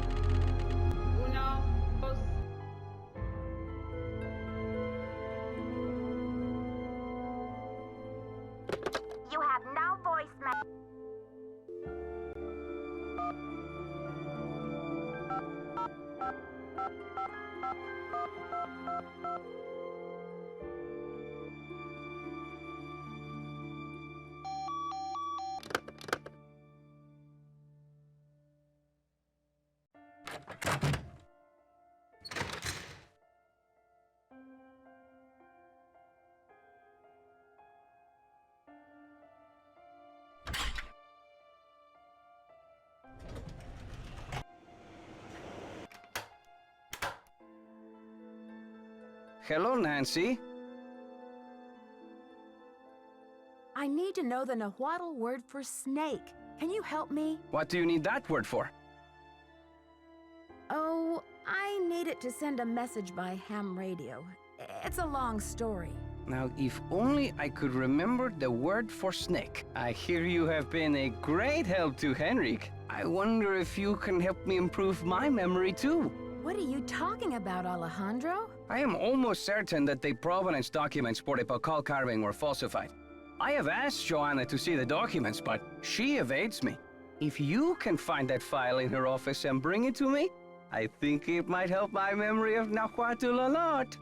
1, 2. You have no voicemail. Hello, Nancy. I need to know the Nahuatl word for snake. Can you help me? What do you need that word for? Oh, I need it to send a message by ham radio. It's a long story. Now, if only I could remember the word for snake. I hear you have been a great help to Henrik. I wonder if you can help me improve my memory too. What are you talking about, Alejandro? I am almost certain that the provenance documents for the Pakal carving were falsified. I have asked Joanna to see the documents, but she evades me. If you can find that file in her office and bring it to me, I think it might help my memory of Nahuatl a lot.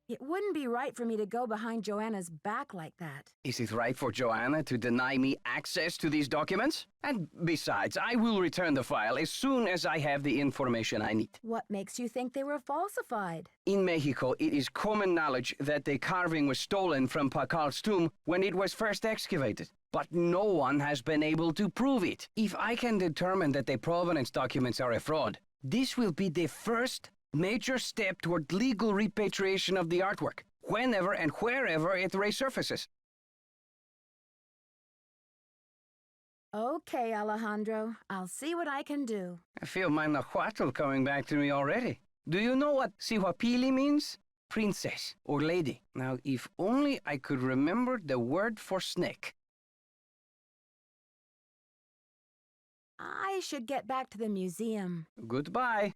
It wouldn't be right for me to go behind Joanna's back like that. Is it right for Joanna to deny me access to these documents? And besides, I will return the file as soon as I have the information I need. What makes you think they were falsified? In Mexico, it is common knowledge that the carving was stolen from Pacal's tomb when it was first excavated. But no one has been able to prove it. If I can determine that the provenance documents are a fraud, this will be the first major step toward legal repatriation of the artwork, whenever and wherever it resurfaces. Okay, Alejandro. I'll see what I can do. I feel my Nahuatl coming back to me already. Do you know what Sihuapili means? Princess or lady. Now, if only I could remember the word for snake. I should get back to the museum. Goodbye.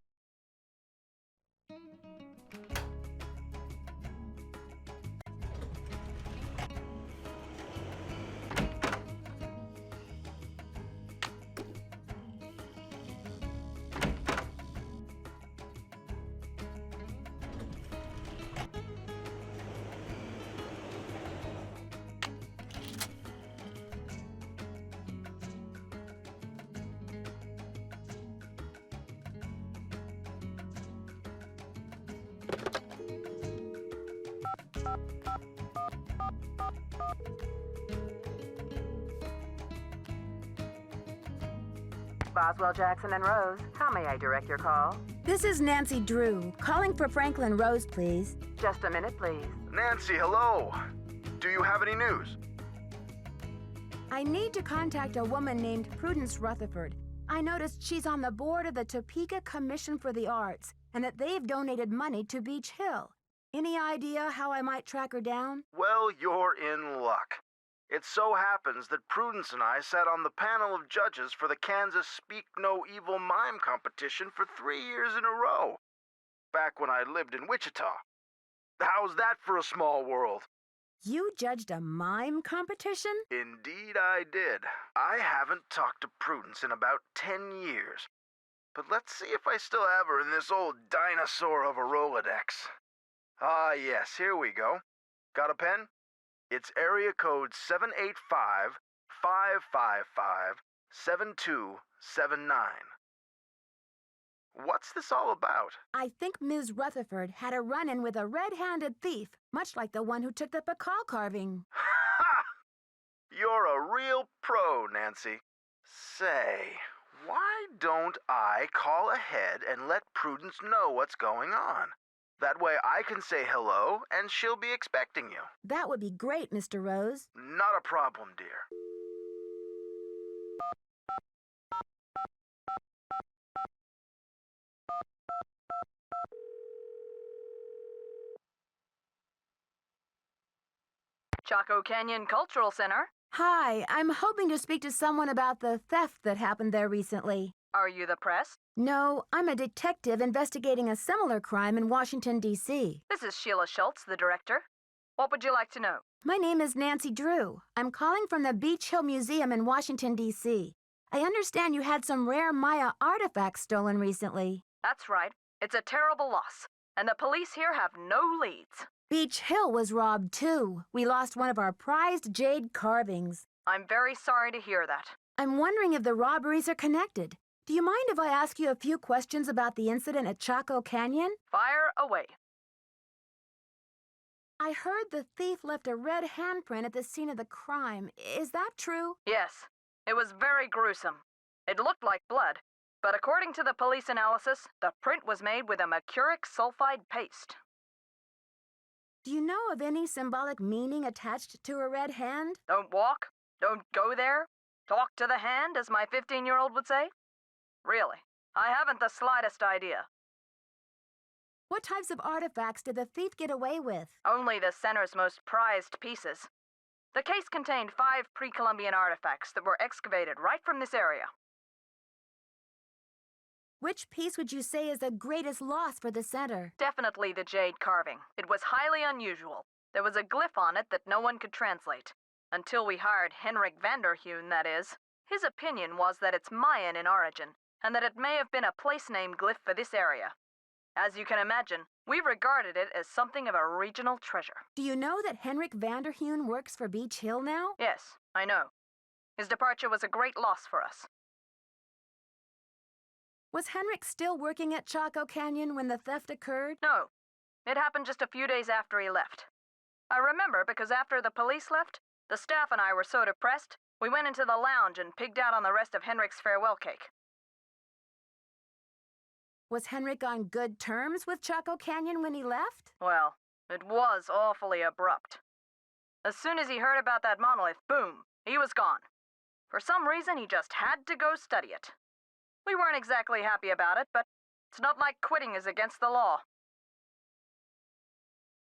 Boswell, Jackson, and Rose. How may I direct your call? This is Nancy Drew, calling for Franklin Rose, please. Just a minute, please. Nancy, hello. Do you have any news? I need to contact a woman named Prudence Rutherford. I noticed she's on the board of the Topeka Commission for the Arts, and that they've donated money to Beach Hill. Any idea how I might track her down? Well, you're in luck. It so happens that Prudence and I sat on the panel of judges for the Kansas Speak No Evil Mime competition for 3 years in a row, back when I lived in Wichita. How's that for a small world? You judged a mime competition? Indeed I did. I haven't talked to Prudence in about 10 years. But let's see if I still have her in this old dinosaur of a Rolodex. Ah, yes, here we go. Got a pen? It's area code 785-555-7279. What's this all about? I think Ms. Rutherford had a run-in with a red-handed thief, much like the one who took the Pakal carving. Ha! You're a real pro, Nancy. Say, why don't I call ahead and let Prudence know what's going on? That way I can say hello and she'll be expecting you. That would be great, Mr. Rose. Not a problem, dear. Chaco Canyon Cultural Center. Hi, I'm hoping to speak to someone about the theft that happened there recently. Are you the press? No, I'm a detective investigating a similar crime in Washington, D.C. This is Sheila Schultz, the director. What would you like to know? My name is Nancy Drew. I'm calling from the Beach Hill Museum in Washington, D.C. I understand you had some rare Maya artifacts stolen recently. That's right. It's a terrible loss, and the police here have no leads. Beach Hill was robbed, too. We lost one of our prized jade carvings. I'm very sorry to hear that. I'm wondering if the robberies are connected. Do you mind if I ask you a few questions about the incident at Chaco Canyon? Fire away. I heard the thief left a red handprint at the scene of the crime. Is that true? Yes. It was very gruesome. It looked like blood, but according to the police analysis, the print was made with a mercuric sulfide paste. Do you know of any symbolic meaning attached to a red hand? Don't walk, don't go there, talk to the hand, as my 15-year-old would say? Really, I haven't the slightest idea. What types of artifacts did the thief get away with? Only the center's most prized pieces. The case contained 5 pre-Columbian artifacts that were excavated right from this area. Which piece would you say is the greatest loss for the center? Definitely the jade carving. It was highly unusual. There was a glyph on it that no one could translate. Until we hired Henrik Vanderheun, that is. His opinion was that it's Mayan in origin, and that it may have been a place name glyph for this area. As you can imagine, we regarded it as something of a regional treasure. Do you know that Henrik Vanderheun works for Beach Hill now? Yes, I know. His departure was a great loss for us. Was Henrik still working at Chaco Canyon when the theft occurred? No. It happened just a few days after he left. I remember because after the police left, the staff and I were so depressed, we went into the lounge and pigged out on the rest of Henrik's farewell cake. Was Henrik on good terms with Chaco Canyon when he left? Well, it was awfully abrupt. As soon as he heard about that monolith, boom, he was gone. For some reason, he just had to go study it. We weren't exactly happy about it, but it's not like quitting is against the law.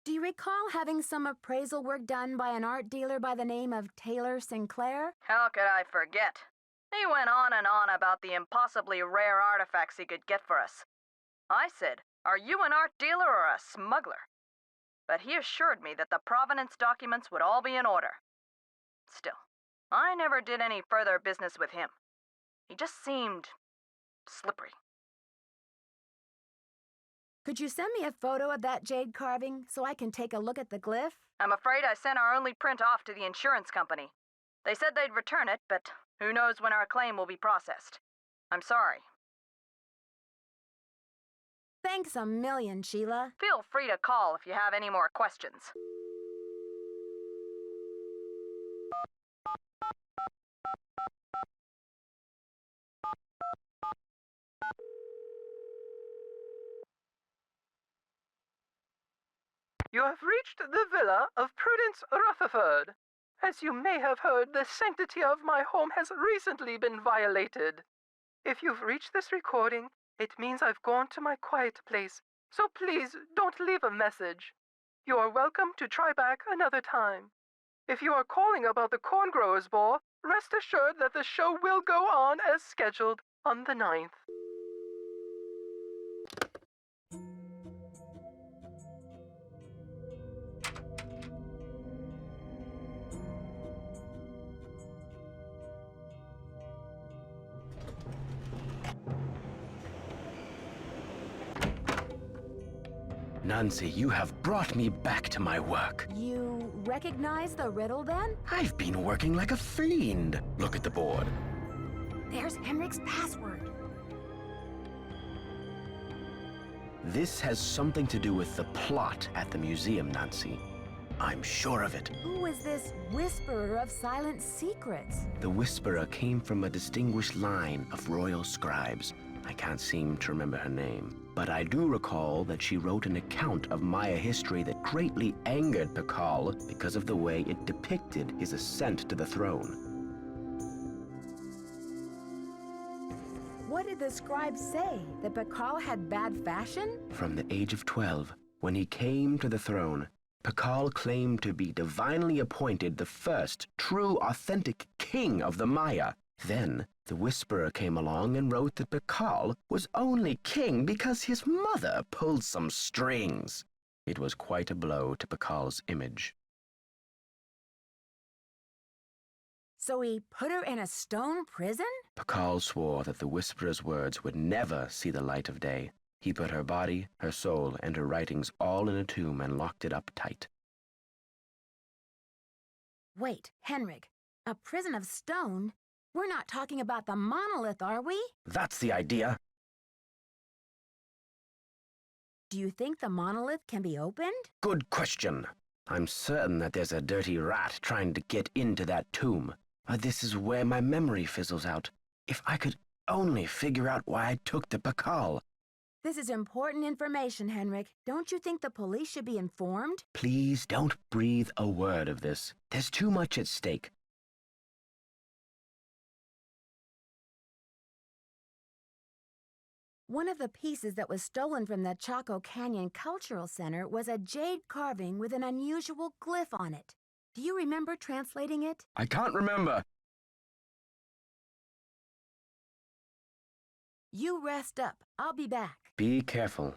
Do you recall having some appraisal work done by an art dealer by the name of Taylor Sinclair? How could I forget? He went on and on about the impossibly rare artifacts he could get for us. I said, "Are you an art dealer or a smuggler?" But he assured me that the provenance documents would all be in order. Still, I never did any further business with him. He just seemed slippery. Could you send me a photo of that jade carving so I can take a look at the glyph? I'm afraid I sent our only print off to the insurance company. They said they'd return it, but who knows when our claim will be processed. I'm sorry. Thanks a million, Sheila. Feel free to call if you have any more questions. You have reached the villa of Prudence Rutherford. As you may have heard, the sanctity of my home has recently been violated. If you've reached this recording, it means I've gone to my quiet place, so please don't leave a message. You are welcome to try back another time. If you are calling about the Corn Growers Ball, rest assured that the show will go on as scheduled on the 9th. Nancy, you have brought me back to my work. You recognize the riddle then? I've been working like a fiend. Look at the board. There's Henrik's password. This has something to do with the plot at the museum, Nancy. I'm sure of it. Who is this whisperer of silent secrets? The Whisperer came from a distinguished line of royal scribes. I can't seem to remember her name, but I do recall that she wrote an account of Maya history that greatly angered Pakal because of the way it depicted his ascent to the throne. What did the scribe say? That Pakal had bad fashion? From the age of 12, when he came to the throne, Pakal claimed to be divinely appointed the first true, authentic king of the Maya. Then, the Whisperer came along and wrote that Pakal was only king because his mother pulled some strings. It was quite a blow to Pakal's image. So he put her in a stone prison? Pakal swore that the Whisperer's words would never see the light of day. He put her body, her soul, and her writings all in a tomb and locked it up tight. Wait, Henrik, a prison of stone? We're not talking about the monolith, are we? That's the idea. Do you think the monolith can be opened? Good question. I'm certain that there's a dirty rat trying to get into that tomb. This is where my memory fizzles out. If I could only figure out why I took the Pakal. This is important information, Henrik. Don't you think the police should be informed? Please don't breathe a word of this. There's too much at stake. One of the pieces that was stolen from the Chaco Canyon Cultural Center was a jade carving with an unusual glyph on it. Do you remember translating it? I can't remember. You rest up. I'll be back. Be careful.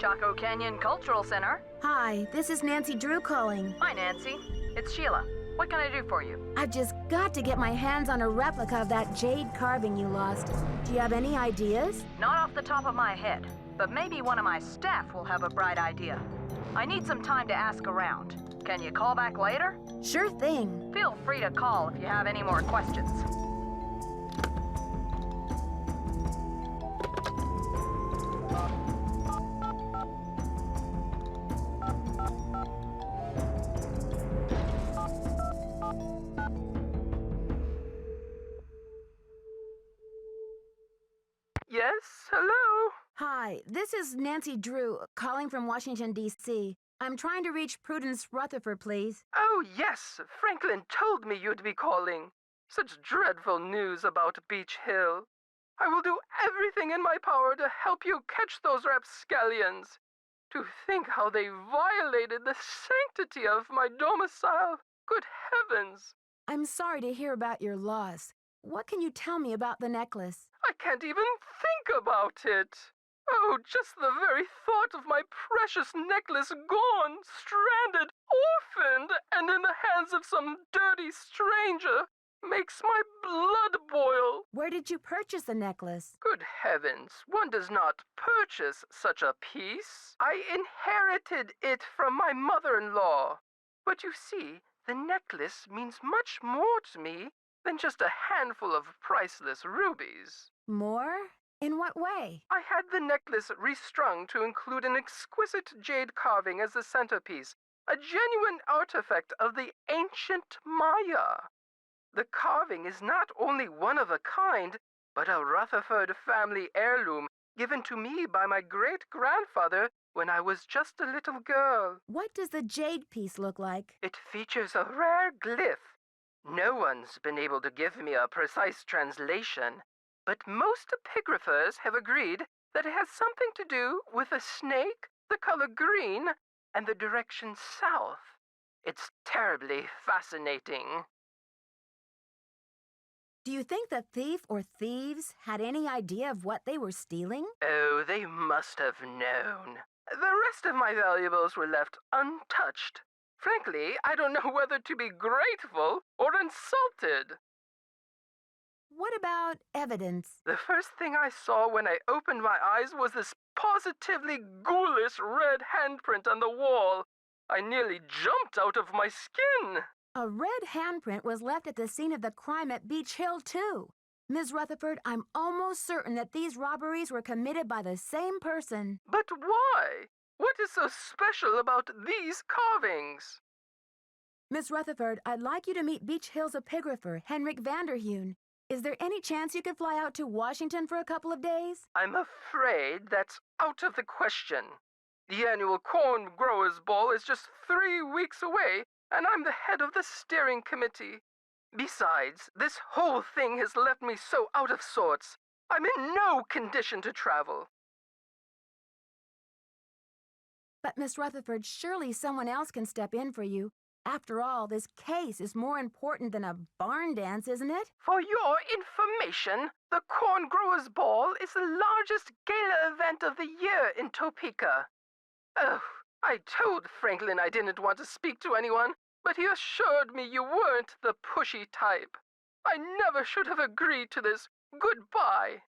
Chaco Canyon Cultural Center. Hi, this is Nancy Drew calling. Hi, Nancy. It's Sheila. What can I do for you? I've just got to get my hands on a replica of that jade carving you lost. Do you have any ideas? Not off the top of my head, but maybe one of my staff will have a bright idea. I need some time to ask around. Can you call back later? Sure thing. Feel free to call if you have any more questions. Yes, hello? Hi, this is Nancy Drew calling from Washington, D.C. I'm trying to reach Prudence Rutherford, please. Oh, yes, Franklin told me you'd be calling. Such dreadful news about Beach Hill. I will do everything in my power to help you catch those rapscallions. To think how they violated the sanctity of my domicile. Good heavens! I'm sorry to hear about your loss. What can you tell me about the necklace? I can't even think about it. Oh, just the very thought of my precious necklace gone, stranded, orphaned, and in the hands of some dirty stranger makes my blood boil. Where did you purchase the necklace? Good heavens, one does not purchase such a piece. I inherited it from my mother-in-law. But you see, the necklace means much more to me than just a handful of priceless rubies. More? In what way? I had the necklace restrung to include an exquisite jade carving as the centerpiece, a genuine artifact of the ancient Maya. The carving is not only one of a kind, but a Rutherford family heirloom given to me by my great-grandfather when I was just a little girl. What does the jade piece look like? It features a rare glyph. No one's been able to give me a precise translation, but most epigraphers have agreed that it has something to do with a snake, the color green, and the direction south. It's terribly fascinating. Do you think the thief or thieves had any idea of what they were stealing? Oh, they must have known. The rest of my valuables were left untouched. Frankly, I don't know whether to be grateful or insulted. What about evidence? The first thing I saw when I opened my eyes was this positively ghoulish red handprint on the wall. I nearly jumped out of my skin. A red handprint was left at the scene of the crime at Beach Hill, too. Ms. Rutherford, I'm almost certain that these robberies were committed by the same person. But why? What is so special about these carvings? Miss Rutherford, I'd like you to meet Beach Hill's epigrapher, Henrik Vanderheun. Is there any chance you could fly out to Washington for a couple of days? I'm afraid that's out of the question. The annual Corn Growers' Ball is just 3 weeks away, and I'm the head of the steering committee. Besides, this whole thing has left me so out of sorts. I'm in no condition to travel. But, Miss Rutherford, surely someone else can step in for you. After all, this case is more important than a barn dance, isn't it? For your information, the Corn Growers' Ball is the largest gala event of the year in Topeka. Oh, I told Franklin I didn't want to speak to anyone, but he assured me you weren't the pushy type. I never should have agreed to this. Goodbye.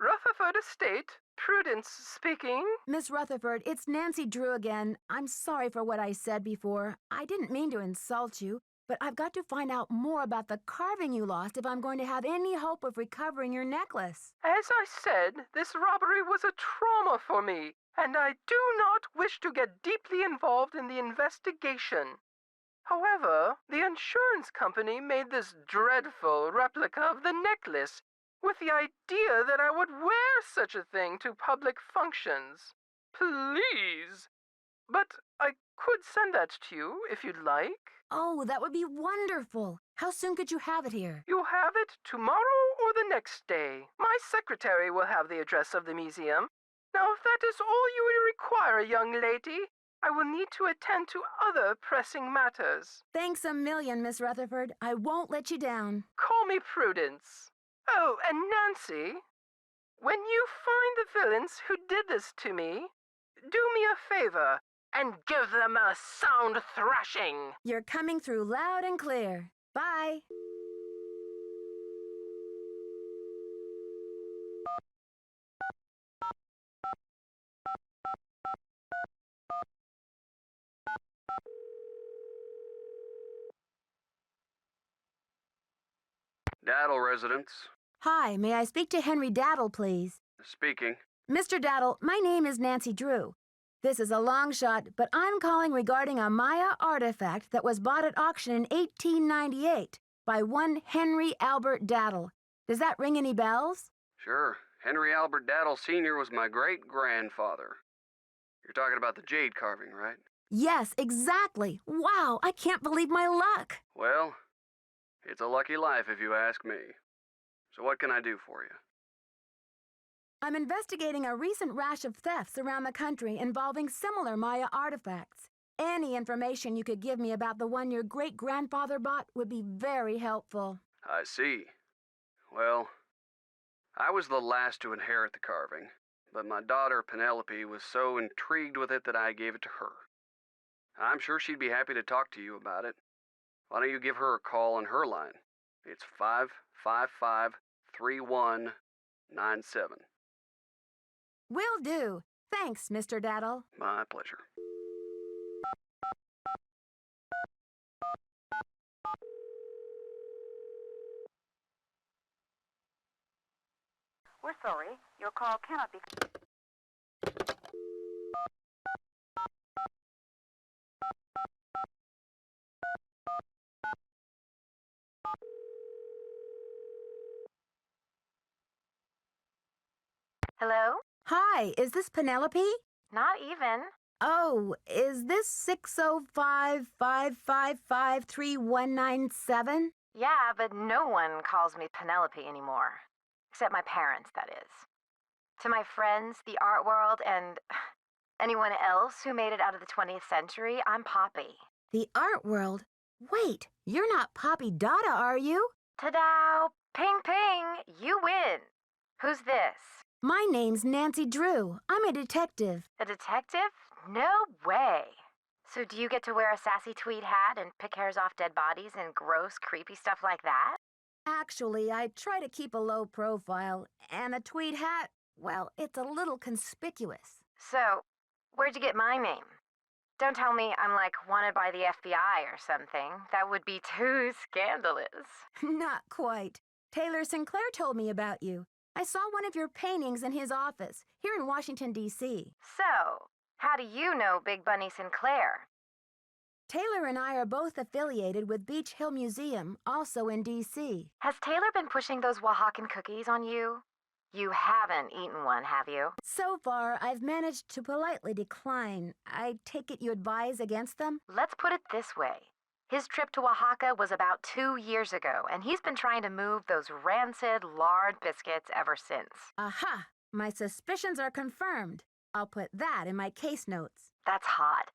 Rutherford Estate, Prudence speaking. Miss Rutherford, it's Nancy Drew again. I'm sorry for what I said before. I didn't mean to insult you, but I've got to find out more about the carving you lost if I'm going to have any hope of recovering your necklace. As I said, this robbery was a trauma for me, and I do not wish to get deeply involved in the investigation. However, the insurance company made this dreadful replica of the necklace with the idea that I would wear such a thing to public functions. Please. But I could send that to you if you'd like. Oh, that would be wonderful. How soon could you have it here? You'll have it tomorrow or the next day. My secretary will have the address of the museum. Now, if that is all you would require, young lady, I will need to attend to other pressing matters. Thanks a million, Miss Rutherford. I won't let you down. Call me Prudence. Oh, and Nancy, when you find the villains who did this to me, do me a favor and give them a sound thrashing. You're coming through loud and clear. Bye. Daddle residence. Hi, may I speak to Henry Daddle, please? Speaking. Mr. Daddle, my name is Nancy Drew. This is a long shot, but I'm calling regarding a Maya artifact that was bought at auction in 1898 by one Henry Albert Daddle. Does that ring any bells? Sure. Henry Albert Daddle Sr. was my great-grandfather. You're talking about the jade carving, right? Yes, exactly. Wow, I can't believe my luck. Well, it's a lucky life if you ask me. So what can I do for you? I'm investigating a recent rash of thefts around the country involving similar Maya artifacts. Any information you could give me about the one your great-grandfather bought would be very helpful. I see. Well, I was the last to inherit the carving, but my daughter Penelope was so intrigued with it that I gave it to her. I'm sure she'd be happy to talk to you about it. Why don't you give her a call on her line? It's 555-3197. Will do. Thanks, Mr. Daddle. My pleasure. We're sorry. Your call cannot be... Hello? Hi, is this Penelope? Not even. Oh, is this 605-555-3197? Yeah, but no one calls me Penelope anymore. Except my parents, that is. To my friends, the art world, and anyone else who made it out of the 20th century, I'm Poppy. The art world? Wait, you're not Poppy Dada, are you? Ta-da! Ping ping! You win! Who's this? My name's Nancy Drew. I'm a detective. A detective? No way! So do you get to wear a sassy tweed hat and pick hairs off dead bodies and gross, creepy stuff like that? Actually, I try to keep a low profile, and a tweed hat, well, it's a little conspicuous. So, where'd you get my name? Don't tell me I'm like wanted by the FBI or something. That would be too scandalous. Not quite. Taylor Sinclair told me about you. I saw one of your paintings in his office, here in Washington, D.C. So, how do you know Big Bunny Sinclair? Taylor and I are both affiliated with Beach Hill Museum, also in D.C. Has Taylor been pushing those Oaxacan cookies on you? You haven't eaten one, have you? So far, I've managed to politely decline. I take it you advise against them? Let's put it this way. His trip to Oaxaca was about 2 years ago, and he's been trying to move those rancid lard biscuits ever since. Aha! My suspicions are confirmed. I'll put that in my case notes. That's hot.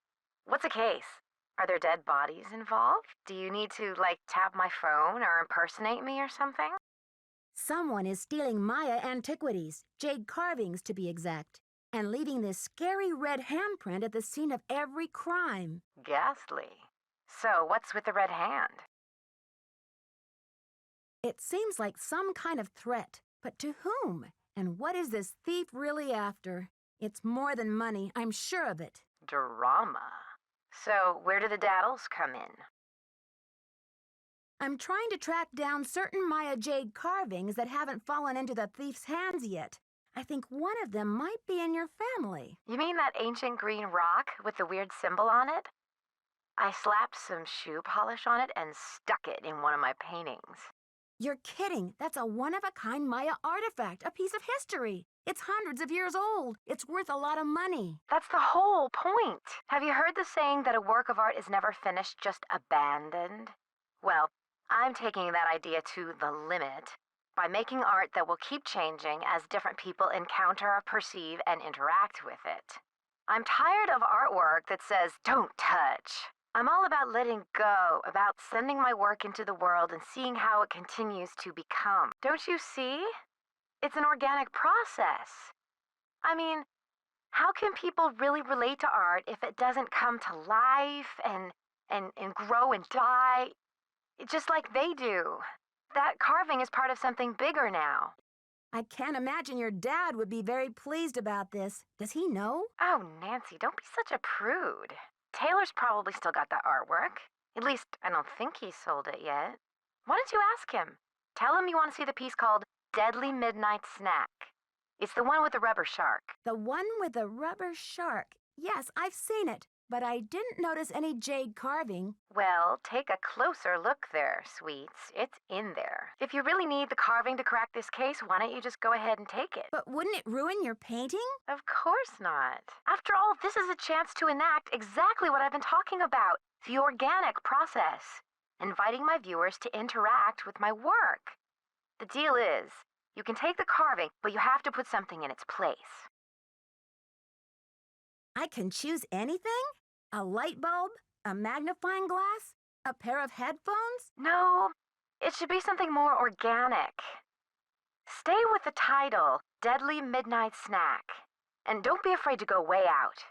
What's a case? Are there dead bodies involved? Do you need to, tap my phone or impersonate me or something? Someone is stealing Maya antiquities, jade carvings to be exact, and leaving this scary red handprint at the scene of every crime. Ghastly. So, what's with the red hand? It seems like some kind of threat, but to whom? And what is this thief really after? It's more than money, I'm sure of it. Drama. So, where do the daddles come in? I'm trying to track down certain Maya jade carvings that haven't fallen into the thief's hands yet. I think one of them might be in your family. You mean that ancient green rock with the weird symbol on it? I slapped some shoe polish on it and stuck it in one of my paintings. You're kidding. That's a one-of-a-kind Maya artifact, a piece of history. It's hundreds of years old. It's worth a lot of money. That's the whole point. Have you heard the saying that a work of art is never finished, just abandoned? Well, I'm taking that idea to the limit by making art that will keep changing as different people encounter, perceive, and interact with it. I'm tired of artwork that says, "Don't touch." I'm all about letting go, about sending my work into the world and seeing how it continues to become. Don't you see? It's an organic process. I mean, how can people really relate to art if it doesn't come to life and grow and die just like they do? That carving is part of something bigger now. I can't imagine your dad would be very pleased about this. Does he know? Oh, Nancy, don't be such a prude. Taylor's probably still got that artwork. At least, I don't think he sold it yet. Why don't you ask him? Tell him you want to see the piece called Deadly Midnight Snack. It's the one with the rubber shark. The one with the rubber shark. Yes, I've seen it, but I didn't notice any jade carving. Well, take a closer look there, sweets. It's in there. If you really need the carving to crack this case, why don't you just go ahead and take it? But wouldn't it ruin your painting? Of course not. After all, this is a chance to enact exactly what I've been talking about. The organic process. Inviting my viewers to interact with my work. The deal is, You can take the carving, but you have to put something in its place. I can choose anything? A light bulb? A magnifying glass? A pair of headphones? No, it should be something more organic. Stay with the title, Deadly Midnight Snack. And don't be afraid to go way out.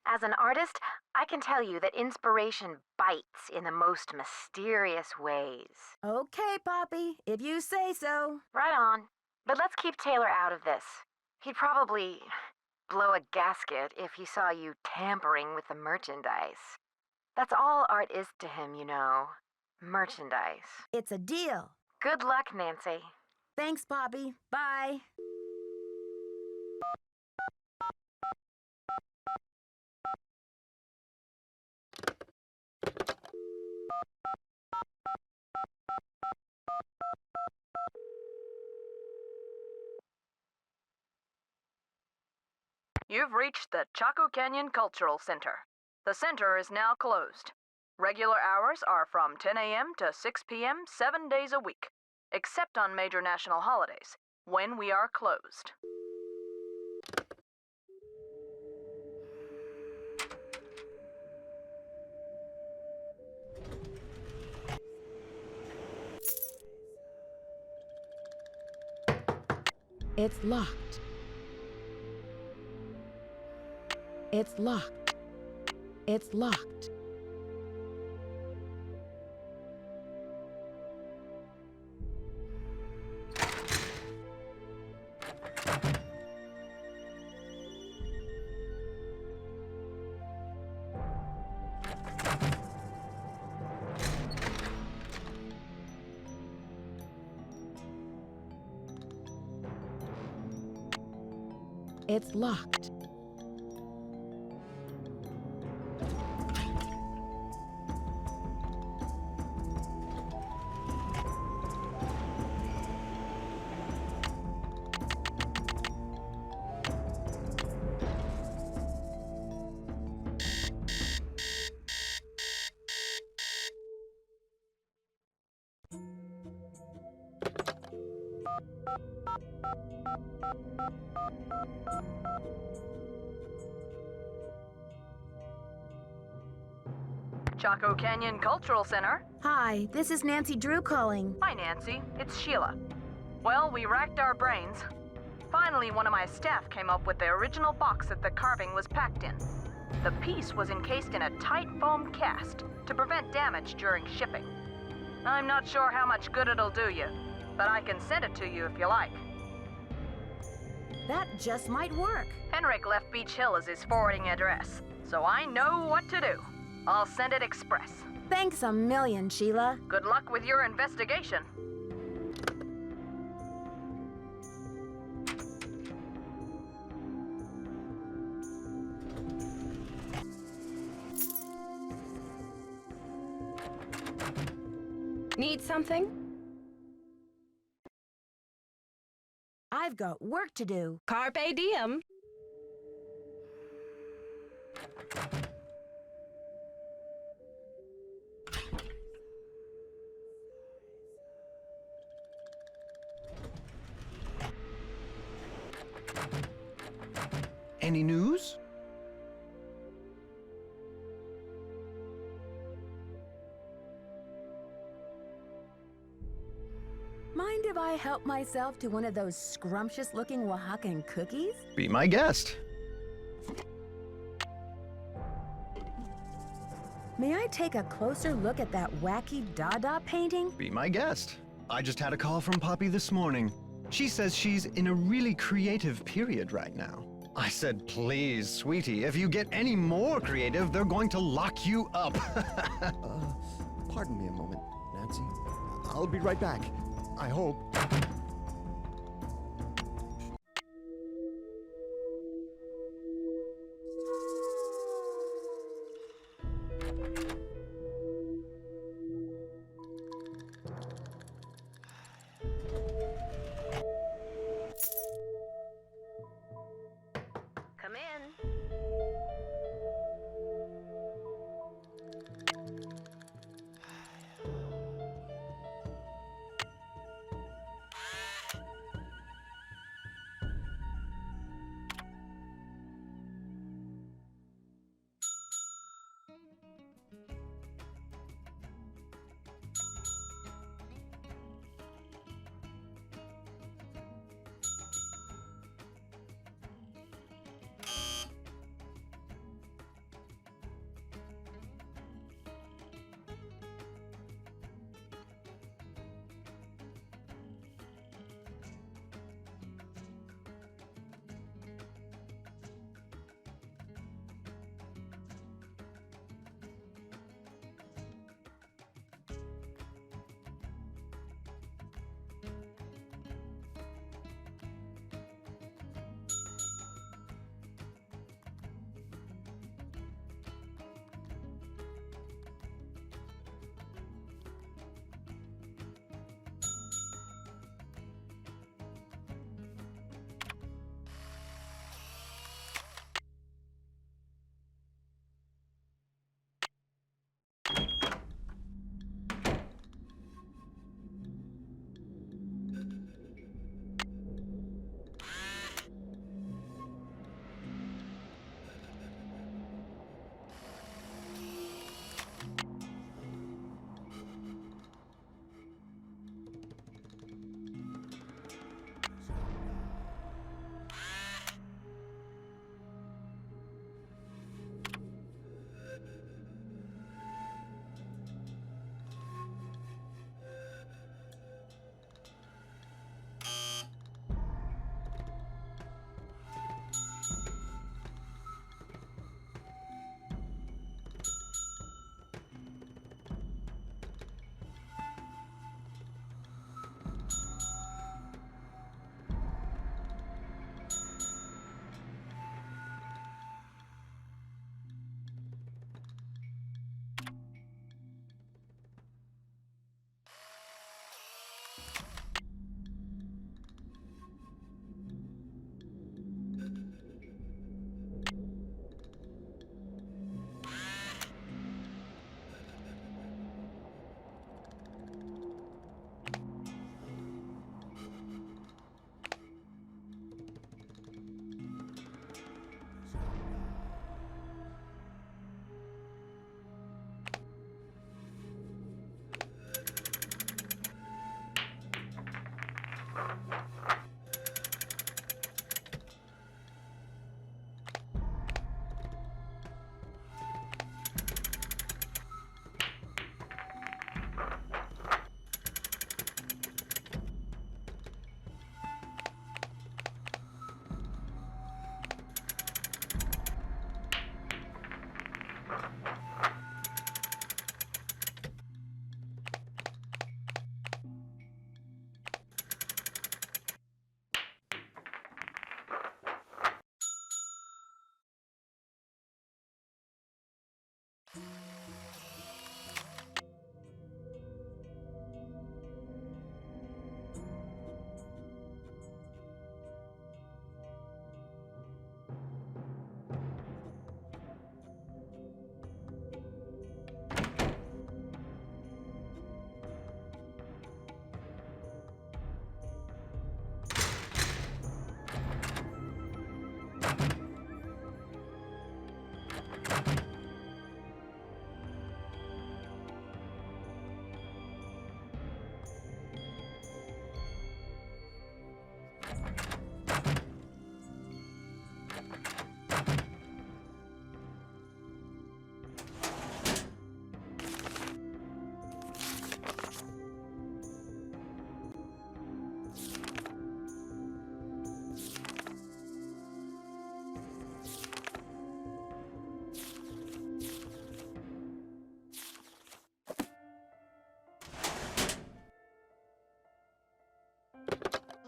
As an artist, I can tell you that inspiration bites in the most mysterious ways. Okay, Poppy, if you say so. Right on. But let's keep Taylor out of this. He'd probably blow a gasket if he saw you tampering with the merchandise. That's all art is to him, you know. Merchandise. It's a deal. Good luck, Nancy. Thanks, Poppy. Bye. You've reached the Chaco Canyon Cultural Center. The center is now closed. Regular hours are from 10 a.m. to 6 p.m. 7 days a week, except on major national holidays, when we are closed. It's locked. It's locked. It's locked. It's locked. Chaco Canyon Cultural Center. Hi, this is Nancy Drew calling. Hi, Nancy. It's Sheila. Well, we racked our brains. Finally, one of my staff came up with the original box that the carving was packed in. The piece was encased in a tight foam cast to prevent damage during shipping. I'm not sure how much good it'll do you, but I can send it to you if you like. That just might work. Henrik left Beach Hill as his forwarding address, so I know what to do. I'll send it express. Thanks a million, Sheila. Good luck with your investigation. Need something? I've got work to do. Carpe diem. Any news? Mind if I help myself to one of those scrumptious-looking Oaxacan cookies? Be my guest. May I take a closer look at that wacky Dada painting? Be my guest. I just had a call from Poppy this morning. She says she's in a really creative period right now. I said, please, sweetie, if you get any more creative, they're going to lock you up. Pardon me a moment, Nancy. I'll be right back. I hope. Come in.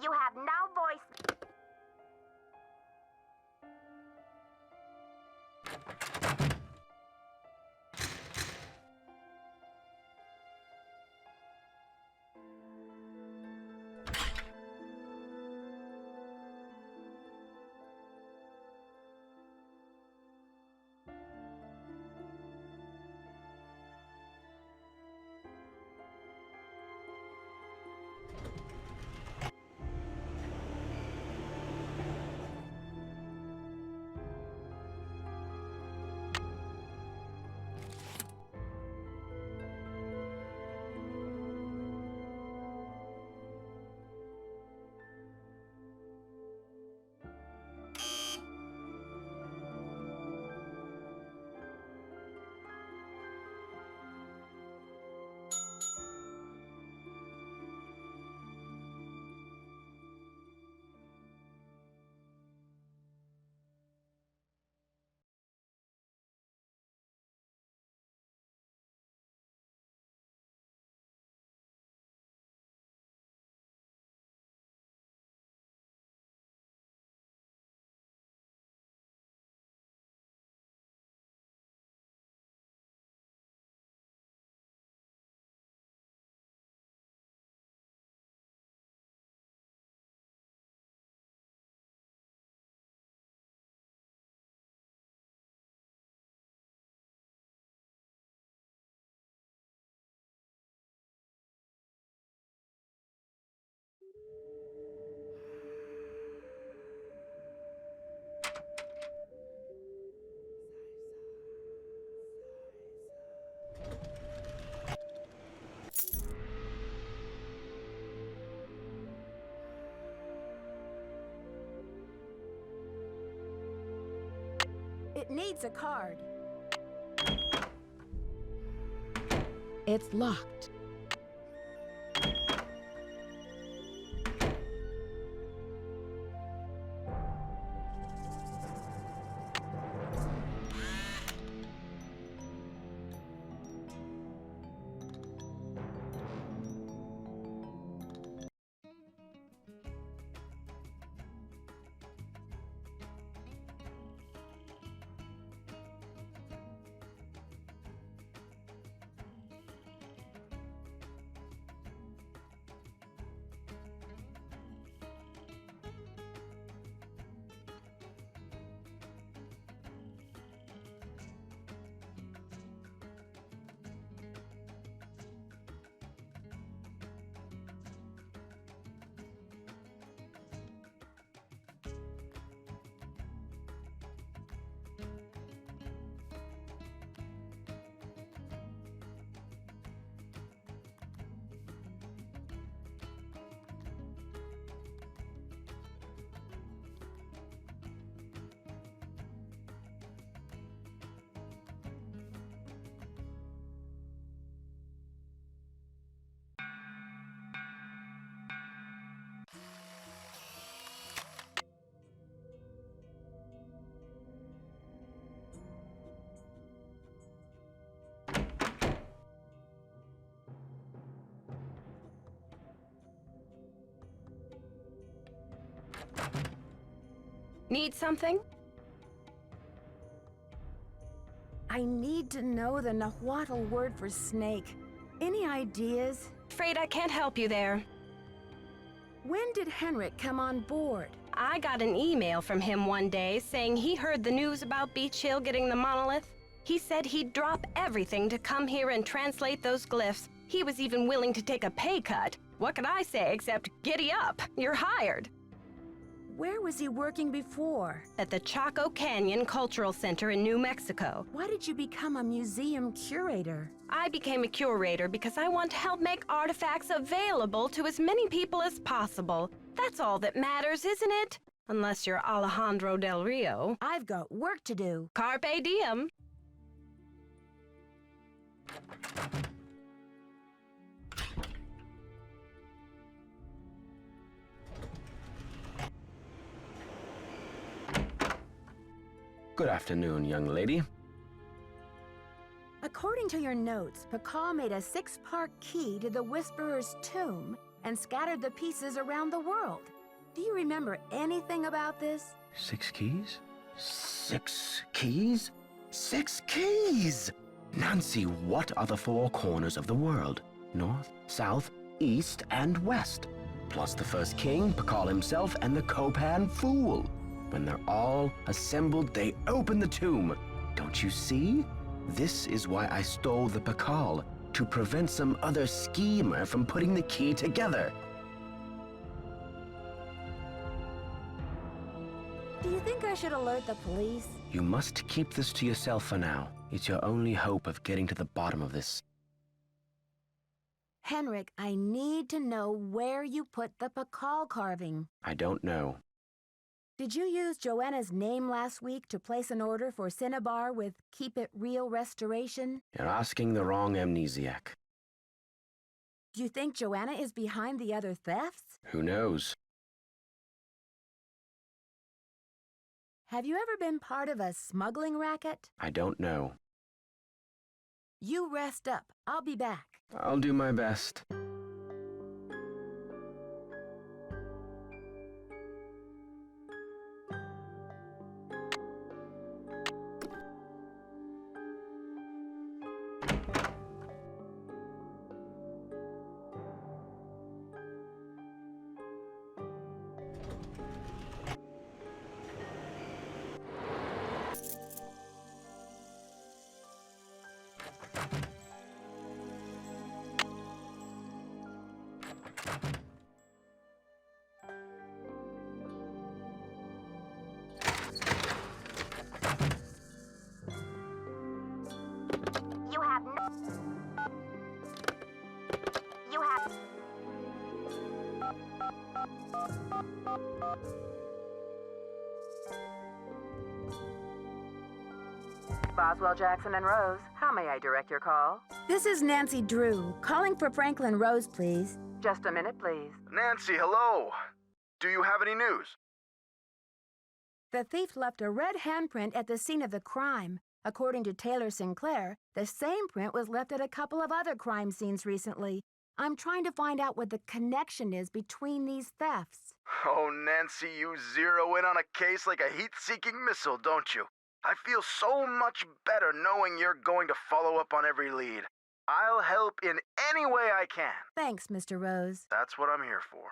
You have no voice. It needs a card. It's locked. Need something? I need to know the Nahuatl word for snake. Any ideas? Afraid I can't help you there. When did Henrik come on board? I got an email from him one day saying he heard the news about Beach Hill getting the monolith. He said he'd drop everything to come here and translate those glyphs. He was even willing to take a pay cut. What could I say except giddy up? You're hired. Where was he working before? At the Chaco Canyon Cultural Center in New Mexico. Why did you become a museum curator? I became a curator because I want to help make artifacts available to as many people as possible. That's all that matters, isn't it? Unless you're Alejandro Del Rio. I've got work to do. Carpe diem. Good afternoon, young lady. According to your notes, Pakal made a 6-part key to the Whisperer's tomb and scattered the pieces around the world. Do you remember anything about this? 6 keys? 6 keys? 6 keys! Nancy, what are the 4 corners of the world? North, south, east, and west. Plus the first king, Pakal himself, and the Copan Fool. When they're all assembled, they open the tomb. Don't you see? This is why I stole the Pakal, to prevent some other schemer from putting the key together. Do you think I should alert the police? You must keep this to yourself for now. It's your only hope of getting to the bottom of this. Henrik, I need to know where you put the Pakal carving. I don't know. Did you use Joanna's name last week to place an order for Cinnabar with Keep It Real Restoration? You're asking the wrong amnesiac. Do you think Joanna is behind the other thefts? Who knows? Have you ever been part of a smuggling racket? I don't know. You rest up. I'll be back. I'll do my best. Boswell, Jackson, and Rose, how may I direct your call? This is Nancy Drew, calling for Franklin Rose, please. Just a minute, please. Nancy, hello. Do you have any news? The thief left a red handprint at the scene of the crime. According to Taylor Sinclair, the same print was left at a couple of other crime scenes recently. I'm trying to find out what the connection is between these thefts. Oh, Nancy, you zero in on a case like a heat-seeking missile, don't you? I feel so much better knowing you're going to follow up on every lead. I'll help in any way I can. Thanks, Mr. Rose. That's what I'm here for.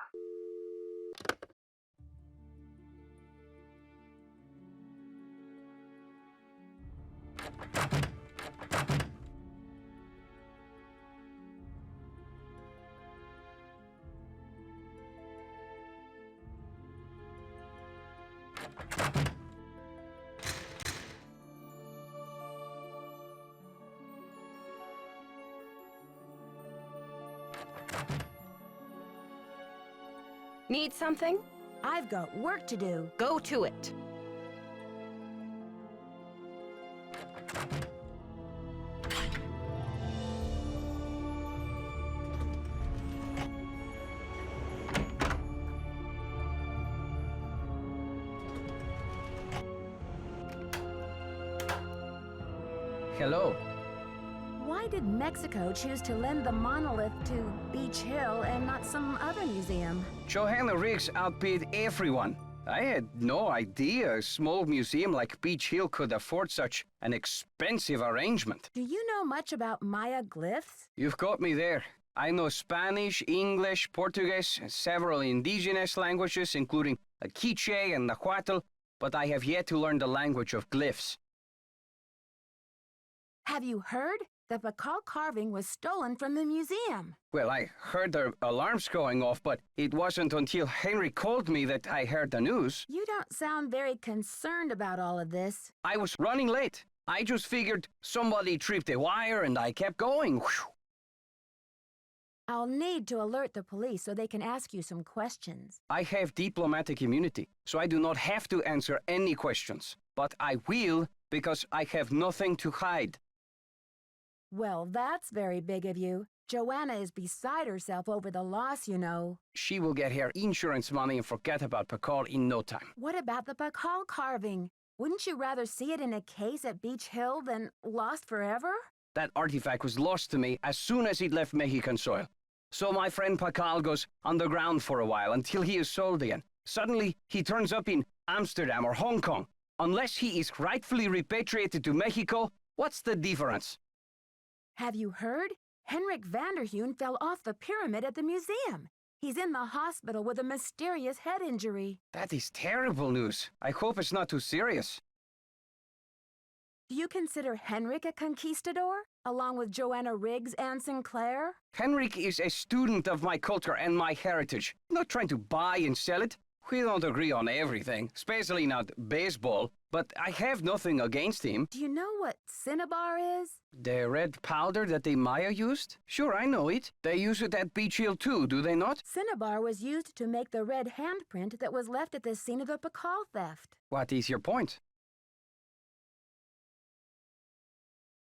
Need something? I've got work to do. Go to it. Hello. Why did Mexico choose to lend the monolith to Beach Hill and not some other museum? Johanna Riggs outbid everyone. I had no idea a small museum like Beach Hill could afford such an expensive arrangement. Do you know much about Maya glyphs? You've got me there. I know Spanish, English, Portuguese, and several indigenous languages, including Quiche and Nahuatl, but I have yet to learn the language of glyphs. Have you heard? The Pakal carving was stolen from the museum. Well, I heard the alarms going off, but it wasn't until Henry called me that I heard the news. You don't sound very concerned about all of this. I was running late. I just figured somebody tripped a wire and I kept going. Whew. I'll need to alert the police so they can ask you some questions. I have diplomatic immunity, so I do not have to answer any questions. But I will, because I have nothing to hide. Well, that's very big of you. Joanna is beside herself over the loss, you know. She will get her insurance money and forget about Pakal in no time. What about the Pakal carving? Wouldn't you rather see it in a case at Beach Hill than lost forever? That artifact was lost to me as soon as it left Mexican soil. So my friend Pakal goes underground for a while until he is sold again. Suddenly, he turns up in Amsterdam or Hong Kong. Unless he is rightfully repatriated to Mexico, what's the difference? Have you heard? Henrik Vanderheun fell off the pyramid at the museum. He's in the hospital with a mysterious head injury. That is terrible news. I hope it's not too serious. Do you consider Henrik a conquistador, along with Joanna Riggs and Sinclair? Henrik is a student of my culture and my heritage. Not trying to buy and sell it. We don't agree on everything, especially not baseball, but I have nothing against him. Do you know what cinnabar is? The red powder that the Maya used? Sure, I know it. They use it at Beach Hill too, do they not? Cinnabar was used to make the red handprint that was left at the scene of the Pakal theft. What is your point?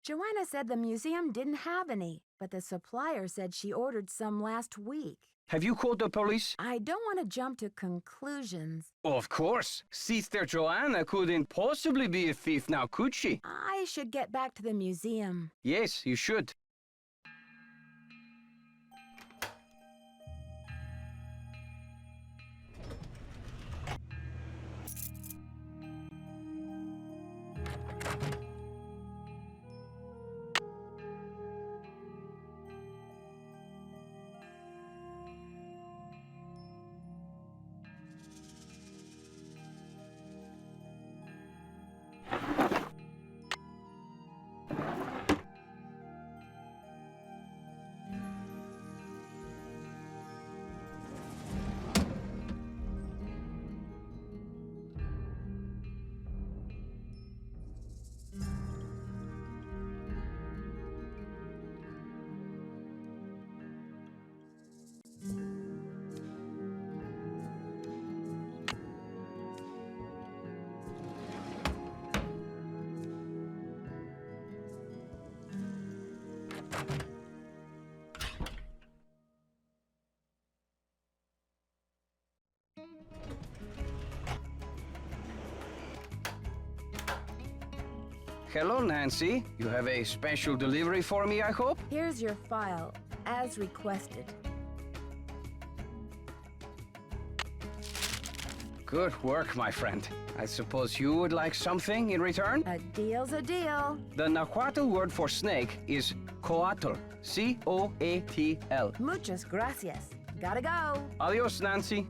Joanna said the museum didn't have any, but the supplier said she ordered some last week. Have you called the police? I don't want to jump to conclusions. Of course. Sister Joanna couldn't possibly be a thief now, could she? I should get back to the museum. Yes, you should. Hello, Nancy. You have a special delivery for me, I hope? Here's your file, as requested. Good work, my friend. I suppose you would like something in return? A deal's a deal. The Nahuatl word for snake is coatl. C-O-A-T-L. Muchas gracias. Gotta go. Adios, Nancy.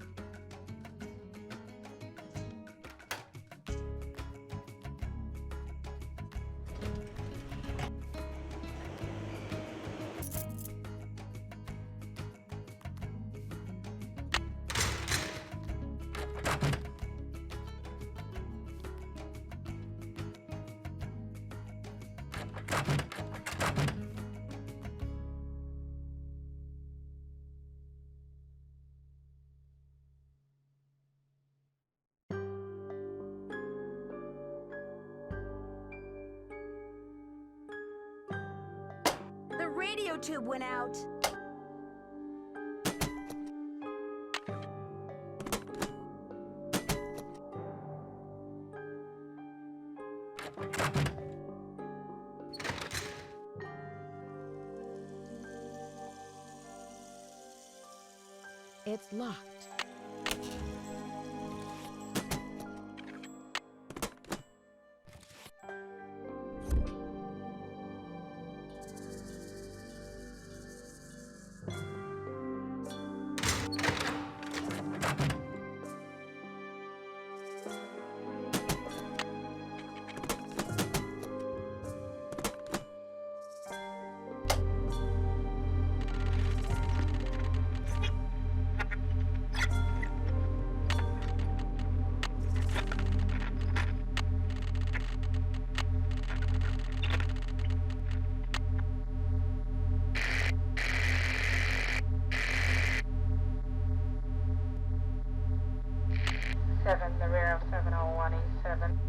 The radio tube went out. It's locked. 7, the rear of 701 East 7.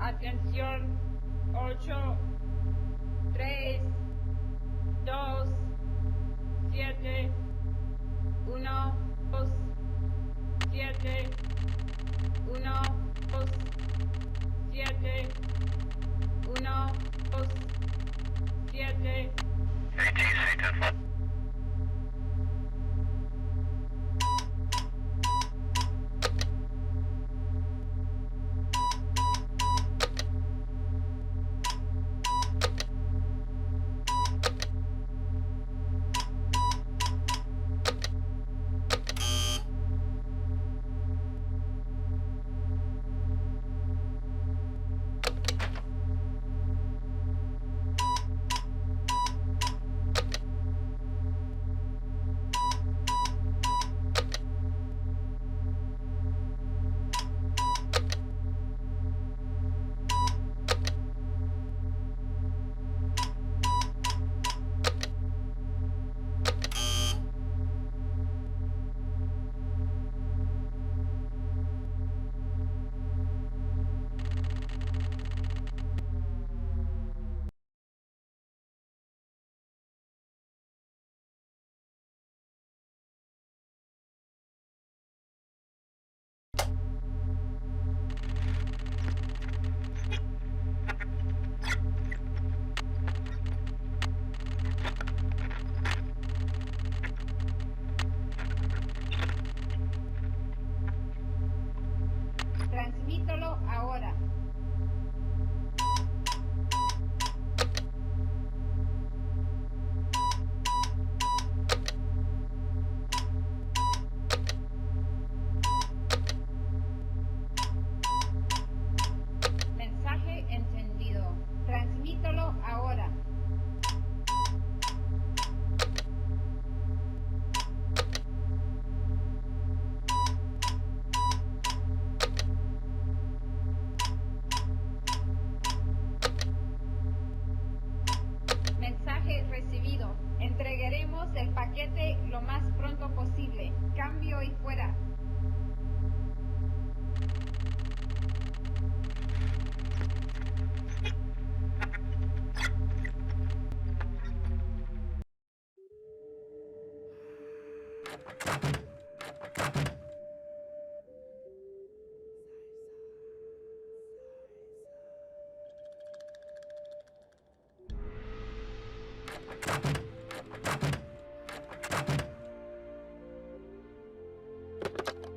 Atención, 8, 3, 2, 7, 1, 2, 7, 1, 2, 7, 1, 2, 7. Transmítelo ahora. Mensaje encendido. Transmítelo ahora. Mensaje recibido. Entregaremos el paquete lo más pronto posible. Cambio y fuera.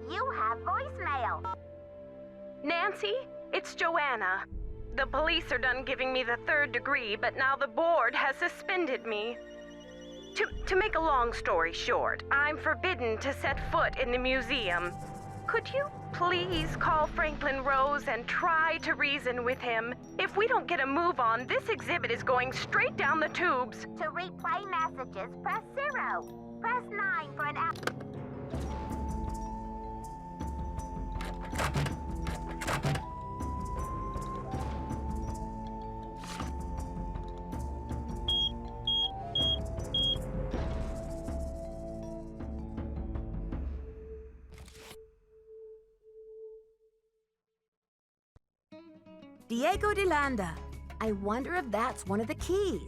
You have voicemail. Nancy, it's Joanna. The police are done giving me the 3rd degree, but now the board has suspended me. To make a long story short, I'm forbidden to set foot in the museum. Could you please call Franklin Rose and try to reason with him? If we don't get a move on, this exhibit is going straight down the tubes. To replay messages, press 0. Press 9 for an app. Diego de Landa. I wonder if that's one of the keys.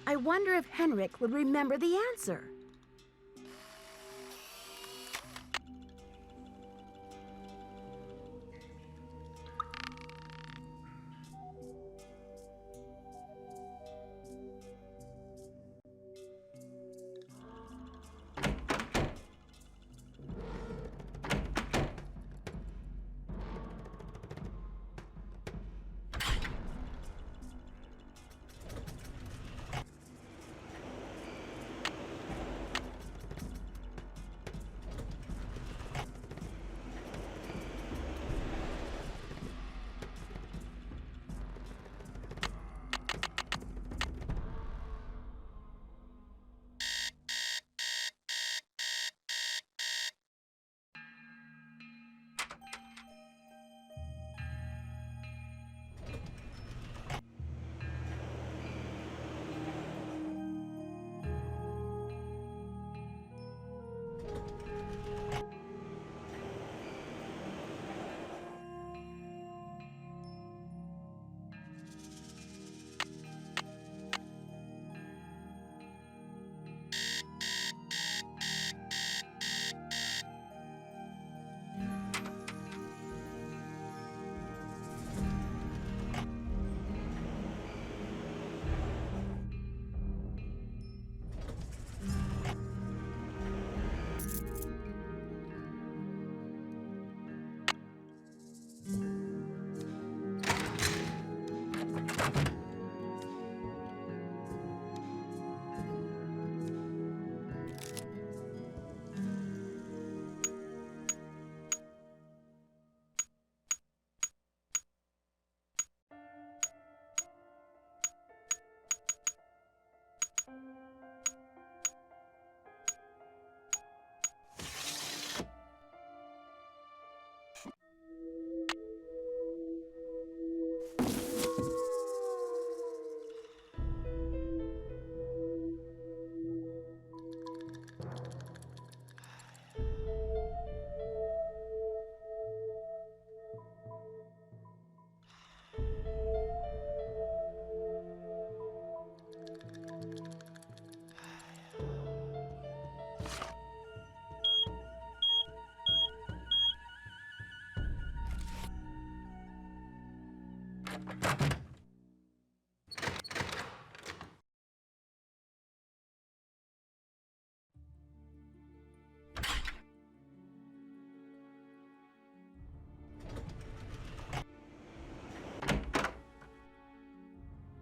I wonder if Henrik would remember the answer.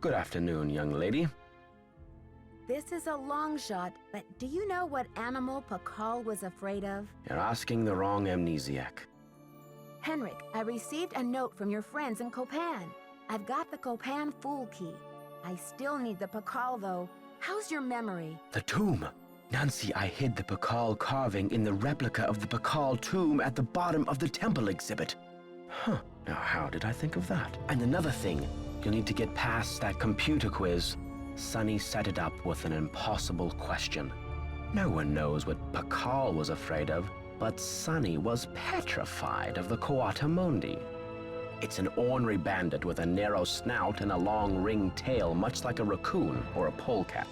Good afternoon, young lady. This is a long shot, but do you know what animal Pakal was afraid of? You're asking the wrong amnesiac. Henrik, I received a note from your friends in Copan. I've got the Copan Fool Key. I still need the Pakal, though. How's your memory? The tomb. Nancy, I hid the Pakal carving in the replica of the Pakal tomb at the bottom of the temple exhibit. Huh. Now, how did I think of that? And another thing, you'll need to get past that computer quiz. Sonny set it up with an impossible question. No one knows what Pakal was afraid of, but Sonny was petrified of the Coatamundi. It's an ornery bandit with a narrow snout and a long ringed tail, much like a raccoon or a polecat.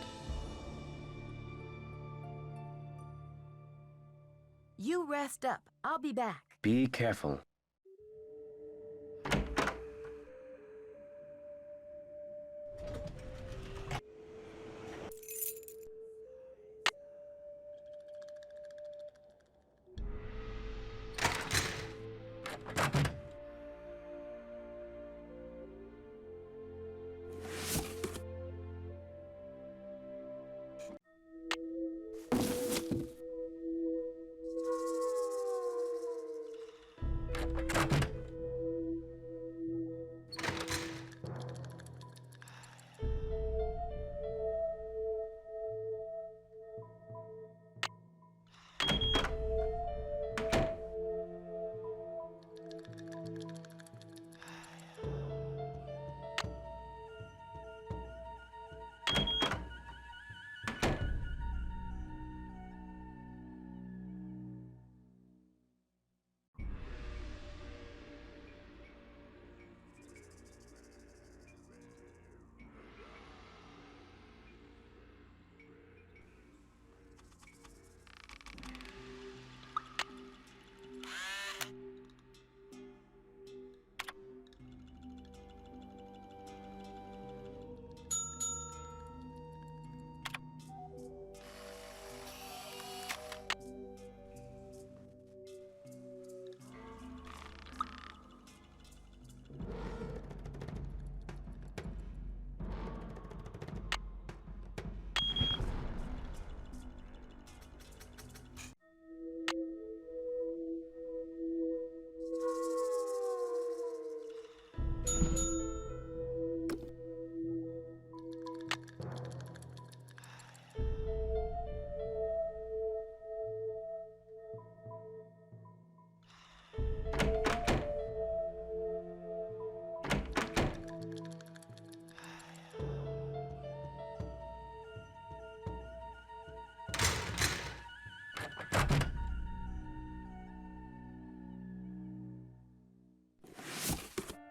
You rest up. I'll be back. Be careful.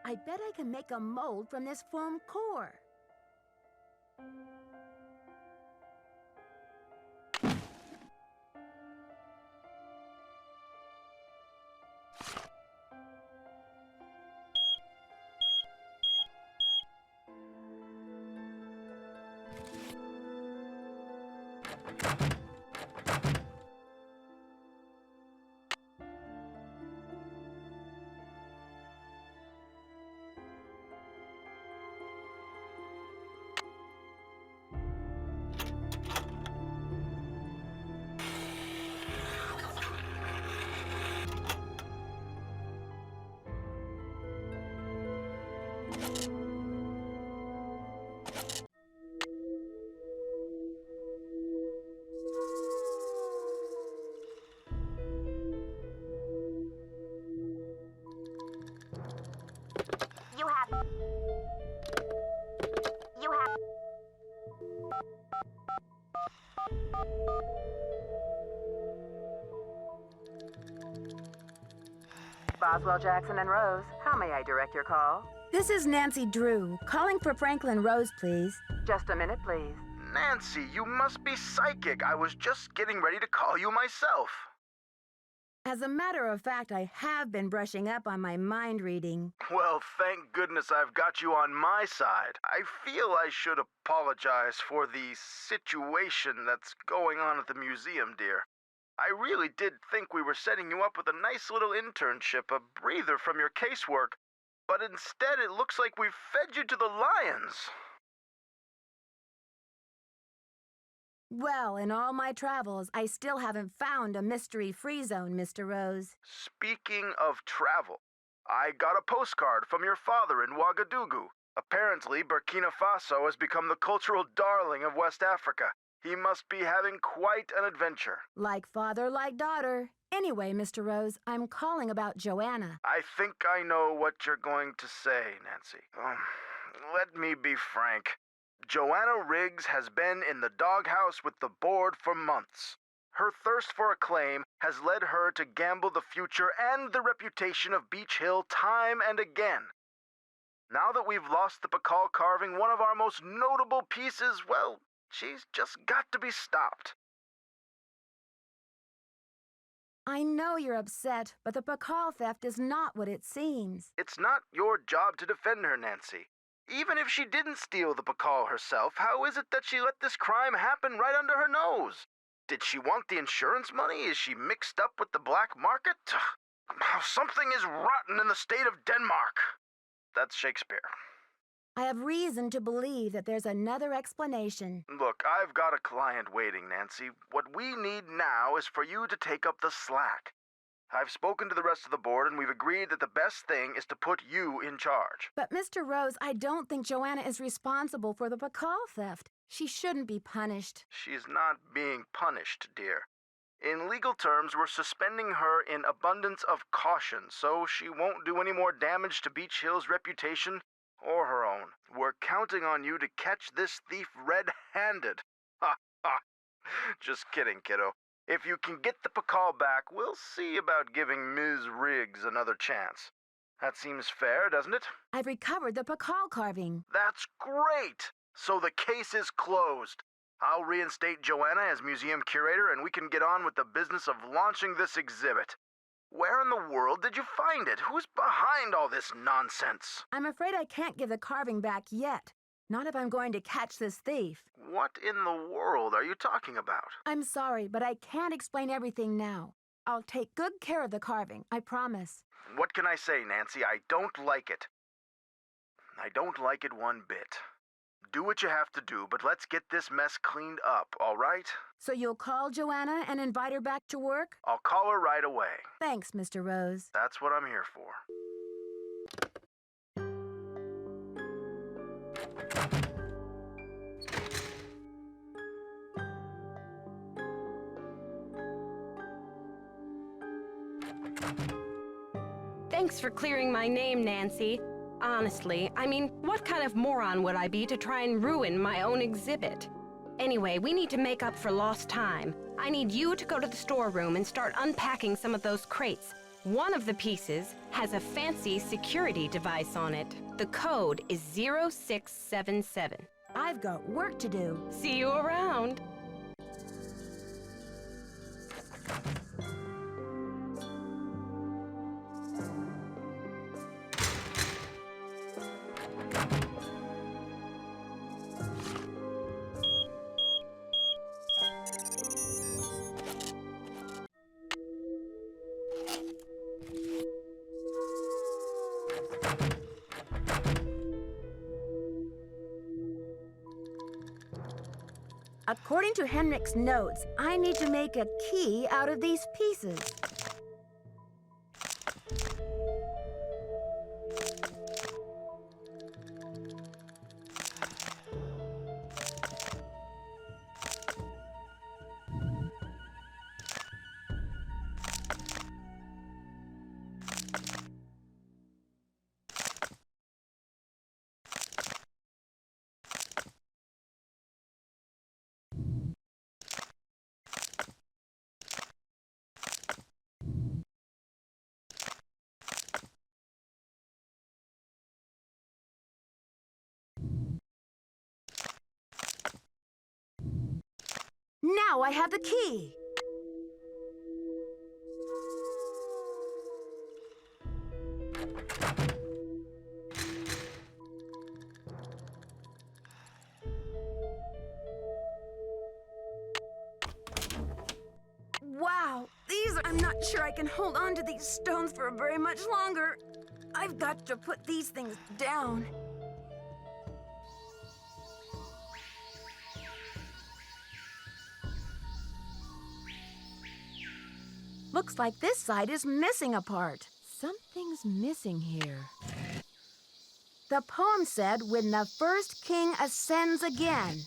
I bet I can make a mold from this foam core. Boswell, Jackson, and Rose, how may I direct your call? This is Nancy Drew, calling for Franklin Rose, please. Just a minute, please. Nancy, you must be psychic. I was just getting ready to call you myself. As a matter of fact, I have been brushing up on my mind reading. Well, thank goodness I've got you on my side. I feel I should apologize for the situation that's going on at the museum, dear. I really did think we were setting you up with a nice little internship, a breather from your casework, but instead it looks like we've fed you to the lions. Well, in all my travels, I still haven't found a mystery-free zone, Mr. Rose. Speaking of travel, I got a postcard from your father in Ouagadougou. Apparently, Burkina Faso has become the cultural darling of West Africa. He must be having quite an adventure. Like father, like daughter. Anyway, Mr. Rose, I'm calling about Joanna. I think I know what you're going to say, Nancy. Let me be frank. Joanna Riggs has been in the doghouse with the board for months. Her thirst for acclaim has led her to gamble the future and the reputation of Beach Hill time and again. Now that we've lost the Pakal carving, one of our most notable pieces, well, she's just got to be stopped. I know you're upset, but the Pakal theft is not what it seems. It's not your job to defend her, Nancy. Even if she didn't steal the Pakal herself, how is it that she let this crime happen right under her nose? Did she want the insurance money? Is she mixed up with the black market? Something is rotten in the state of Denmark. That's Shakespeare. I have reason to believe that there's another explanation. Look, I've got a client waiting, Nancy. What we need now is for you to take up the slack. I've spoken to the rest of the board, and we've agreed that the best thing is to put you in charge. But, Mr. Rose, I don't think Joanna is responsible for the Pakal theft. She shouldn't be punished. She's not being punished, dear. In legal terms, we're suspending her in abundance of caution, so she won't do any more damage to Beach Hill's reputation or her own. We're counting on you to catch this thief red-handed. Ha ha! Just kidding, kiddo. If you can get the Pakal back, we'll see about giving Ms. Riggs another chance. That seems fair, doesn't it? I've recovered the Pakal carving. That's great! So the case is closed. I'll reinstate Joanna as museum curator, and we can get on with the business of launching this exhibit. Where in the world did you find it? Who's behind all this nonsense? I'm afraid I can't give the carving back yet. Not if I'm going to catch this thief. What in the world are you talking about? I'm sorry, but I can't explain everything now. I'll take good care of the carving, I promise. What can I say, Nancy? I don't like it. I don't like it one bit. Do what you have to do, but let's get this mess cleaned up, all right? So you'll call Joanna and invite her back to work? I'll call her right away. Thanks, Mr. Rose. That's what I'm here for. Thanks for clearing my name, Nancy. Honestly, I mean, what kind of moron would I be to try and ruin my own exhibit? Anyway, we need to make up for lost time. I need you to go to the storeroom and start unpacking some of those crates. One of the pieces has a fancy security device on it. The code is 0677. I've got work to do. See you around. According to Henrik's notes, I need to make a key out of these pieces. Now I have the key. Wow, I'm not sure I can hold on to these stones for very much longer. I've got to put these things down. Looks like this side is missing a part. Something's missing here. The poem said, when the first king ascends again.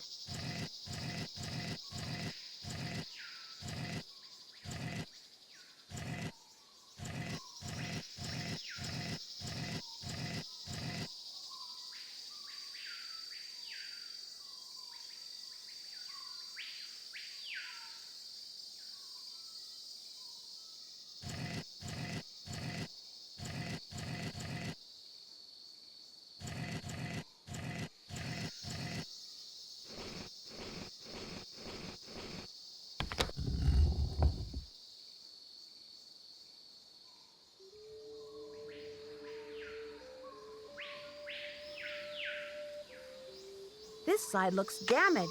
This side looks damaged.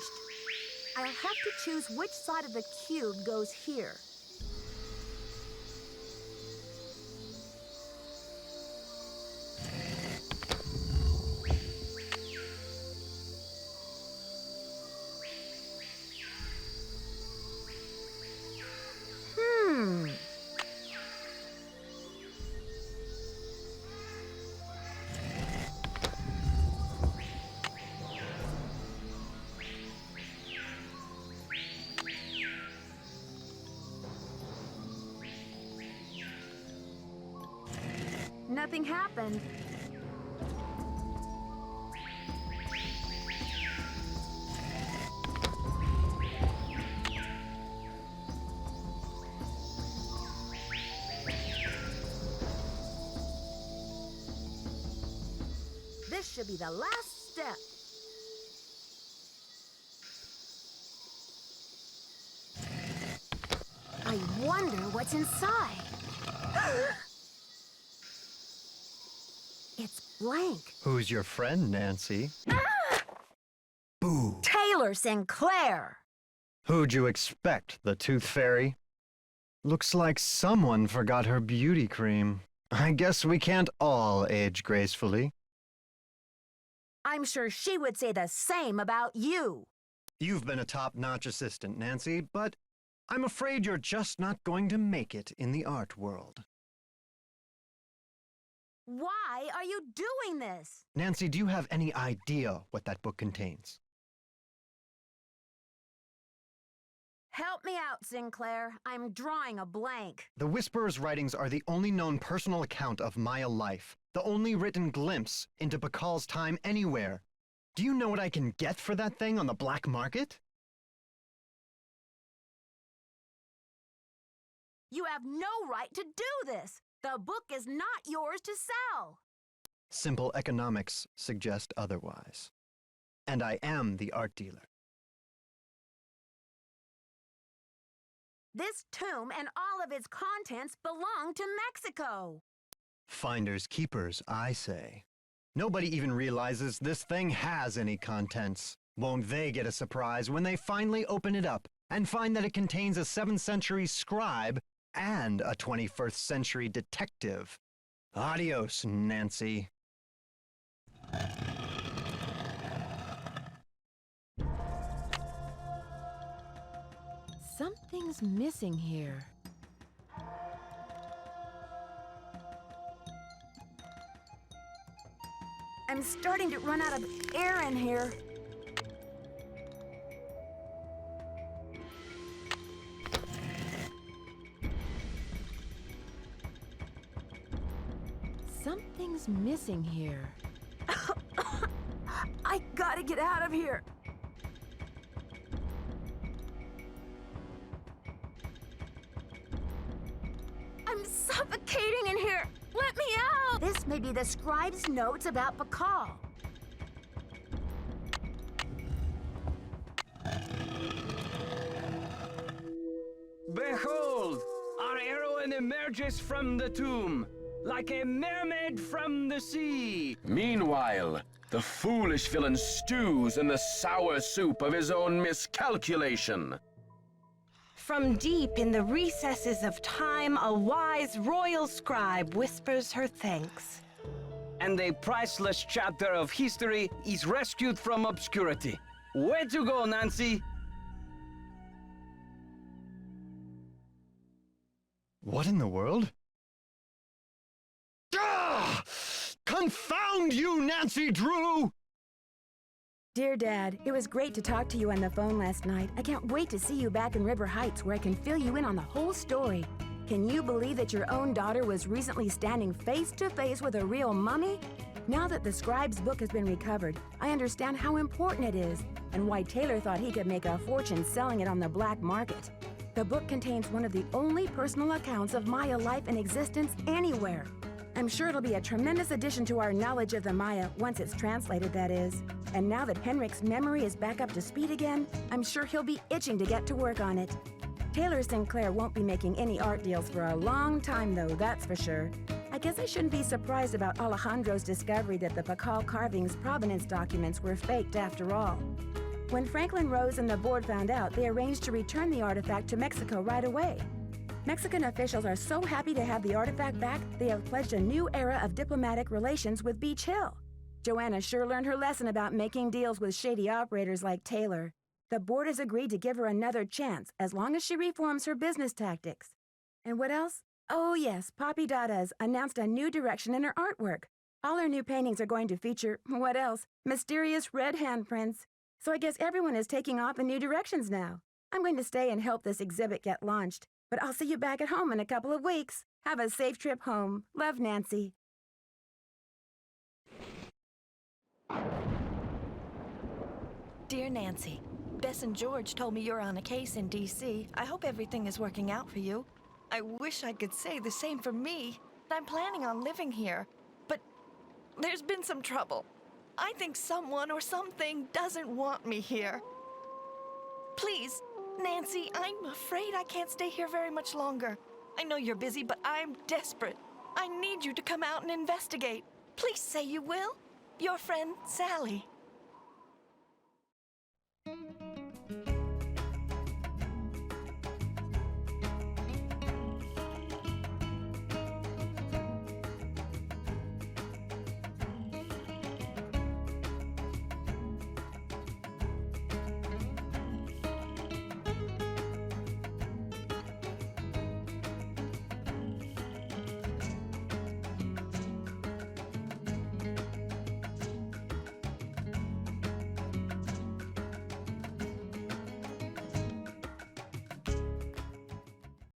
I'll have to choose which side of the cube goes here. Nothing happened. This should be the last step. I wonder what's inside. It's blank. Who's your friend, Nancy? Boo. Taylor Sinclair. Who'd you expect, the Tooth Fairy? Looks like someone forgot her beauty cream. I guess we can't all age gracefully. I'm sure she would say the same about you. You've been a top-notch assistant, Nancy, but I'm afraid you're just not going to make it in the art world. Why are you doing this? Nancy, do you have any idea what that book contains? Help me out, Sinclair. I'm drawing a blank. The Whisperer's writings are the only known personal account of Maya life, the only written glimpse into Bakal's time anywhere. Do you know what I can get for that thing on the black market? You have no right to do this. The book is not yours to sell. Simple economics suggest otherwise. And I am the art dealer. This tomb and all of its contents belong to Mexico. Finders keepers, I say. Nobody even realizes this thing has any contents. Won't they get a surprise when they finally open it up and find that it contains a 7th century scribe and a 21st century detective? Adios, Nancy. Something's missing here. I'm starting to run out of air in here. Something's missing here. I gotta get out of here. I'm suffocating in here. Let me out. This may be the scribe's notes about Bakal. Behold! Our heroine emerges from the tomb, like a mermaid from the sea. Meanwhile, the foolish villain stews in the sour soup of his own miscalculation. From deep in the recesses of time, a wise royal scribe whispers her thanks. And a priceless chapter of history is rescued from obscurity. Way to go, Nancy! What in the world? Ah! Confound you, Nancy Drew! Dear Dad, it was great to talk to you on the phone last night. I can't wait to see you back in River Heights where I can fill you in on the whole story. Can you believe that your own daughter was recently standing face to face with a real mummy? Now that the scribe's book has been recovered, I understand how important it is and why Taylor thought he could make a fortune selling it on the black market. The book contains one of the only personal accounts of Maya life and existence anywhere. I'm sure it'll be a tremendous addition to our knowledge of the Maya once it's translated, that is. And now that Henrik's memory is back up to speed again, I'm sure he'll be itching to get to work on it. Taylor Sinclair won't be making any art deals for a long time, though, that's for sure. I guess I shouldn't be surprised about Alejandro's discovery that the Pakal carving's provenance documents were faked after all. When Franklin Rose and the board found out, they arranged to return the artifact to Mexico right away. Mexican officials are so happy to have the artifact back, they have pledged a new era of diplomatic relations with Beach Hill. Joanna sure learned her lesson about making deals with shady operators like Taylor. The board has agreed to give her another chance as long as she reforms her business tactics. And what else? Oh yes, Papi Dada's announced a new direction in her artwork. All her new paintings are going to feature, what else? Mysterious red handprints. So I guess everyone is taking off in new directions now. I'm going to stay and help this exhibit get launched. But I'll see you back at home in a couple of weeks. Have a safe trip home. Love, Nancy. Dear Nancy, Bess and George told me you're on a case in D.C. I hope everything is working out for you. I wish I could say the same for me. I'm planning on living here, but there's been some trouble. I think someone or something doesn't want me here. Please, Nancy, I'm afraid I can't stay here very much longer. I know you're busy, but I'm desperate. I need you to come out and investigate. Please say you will. Your friend, Sally.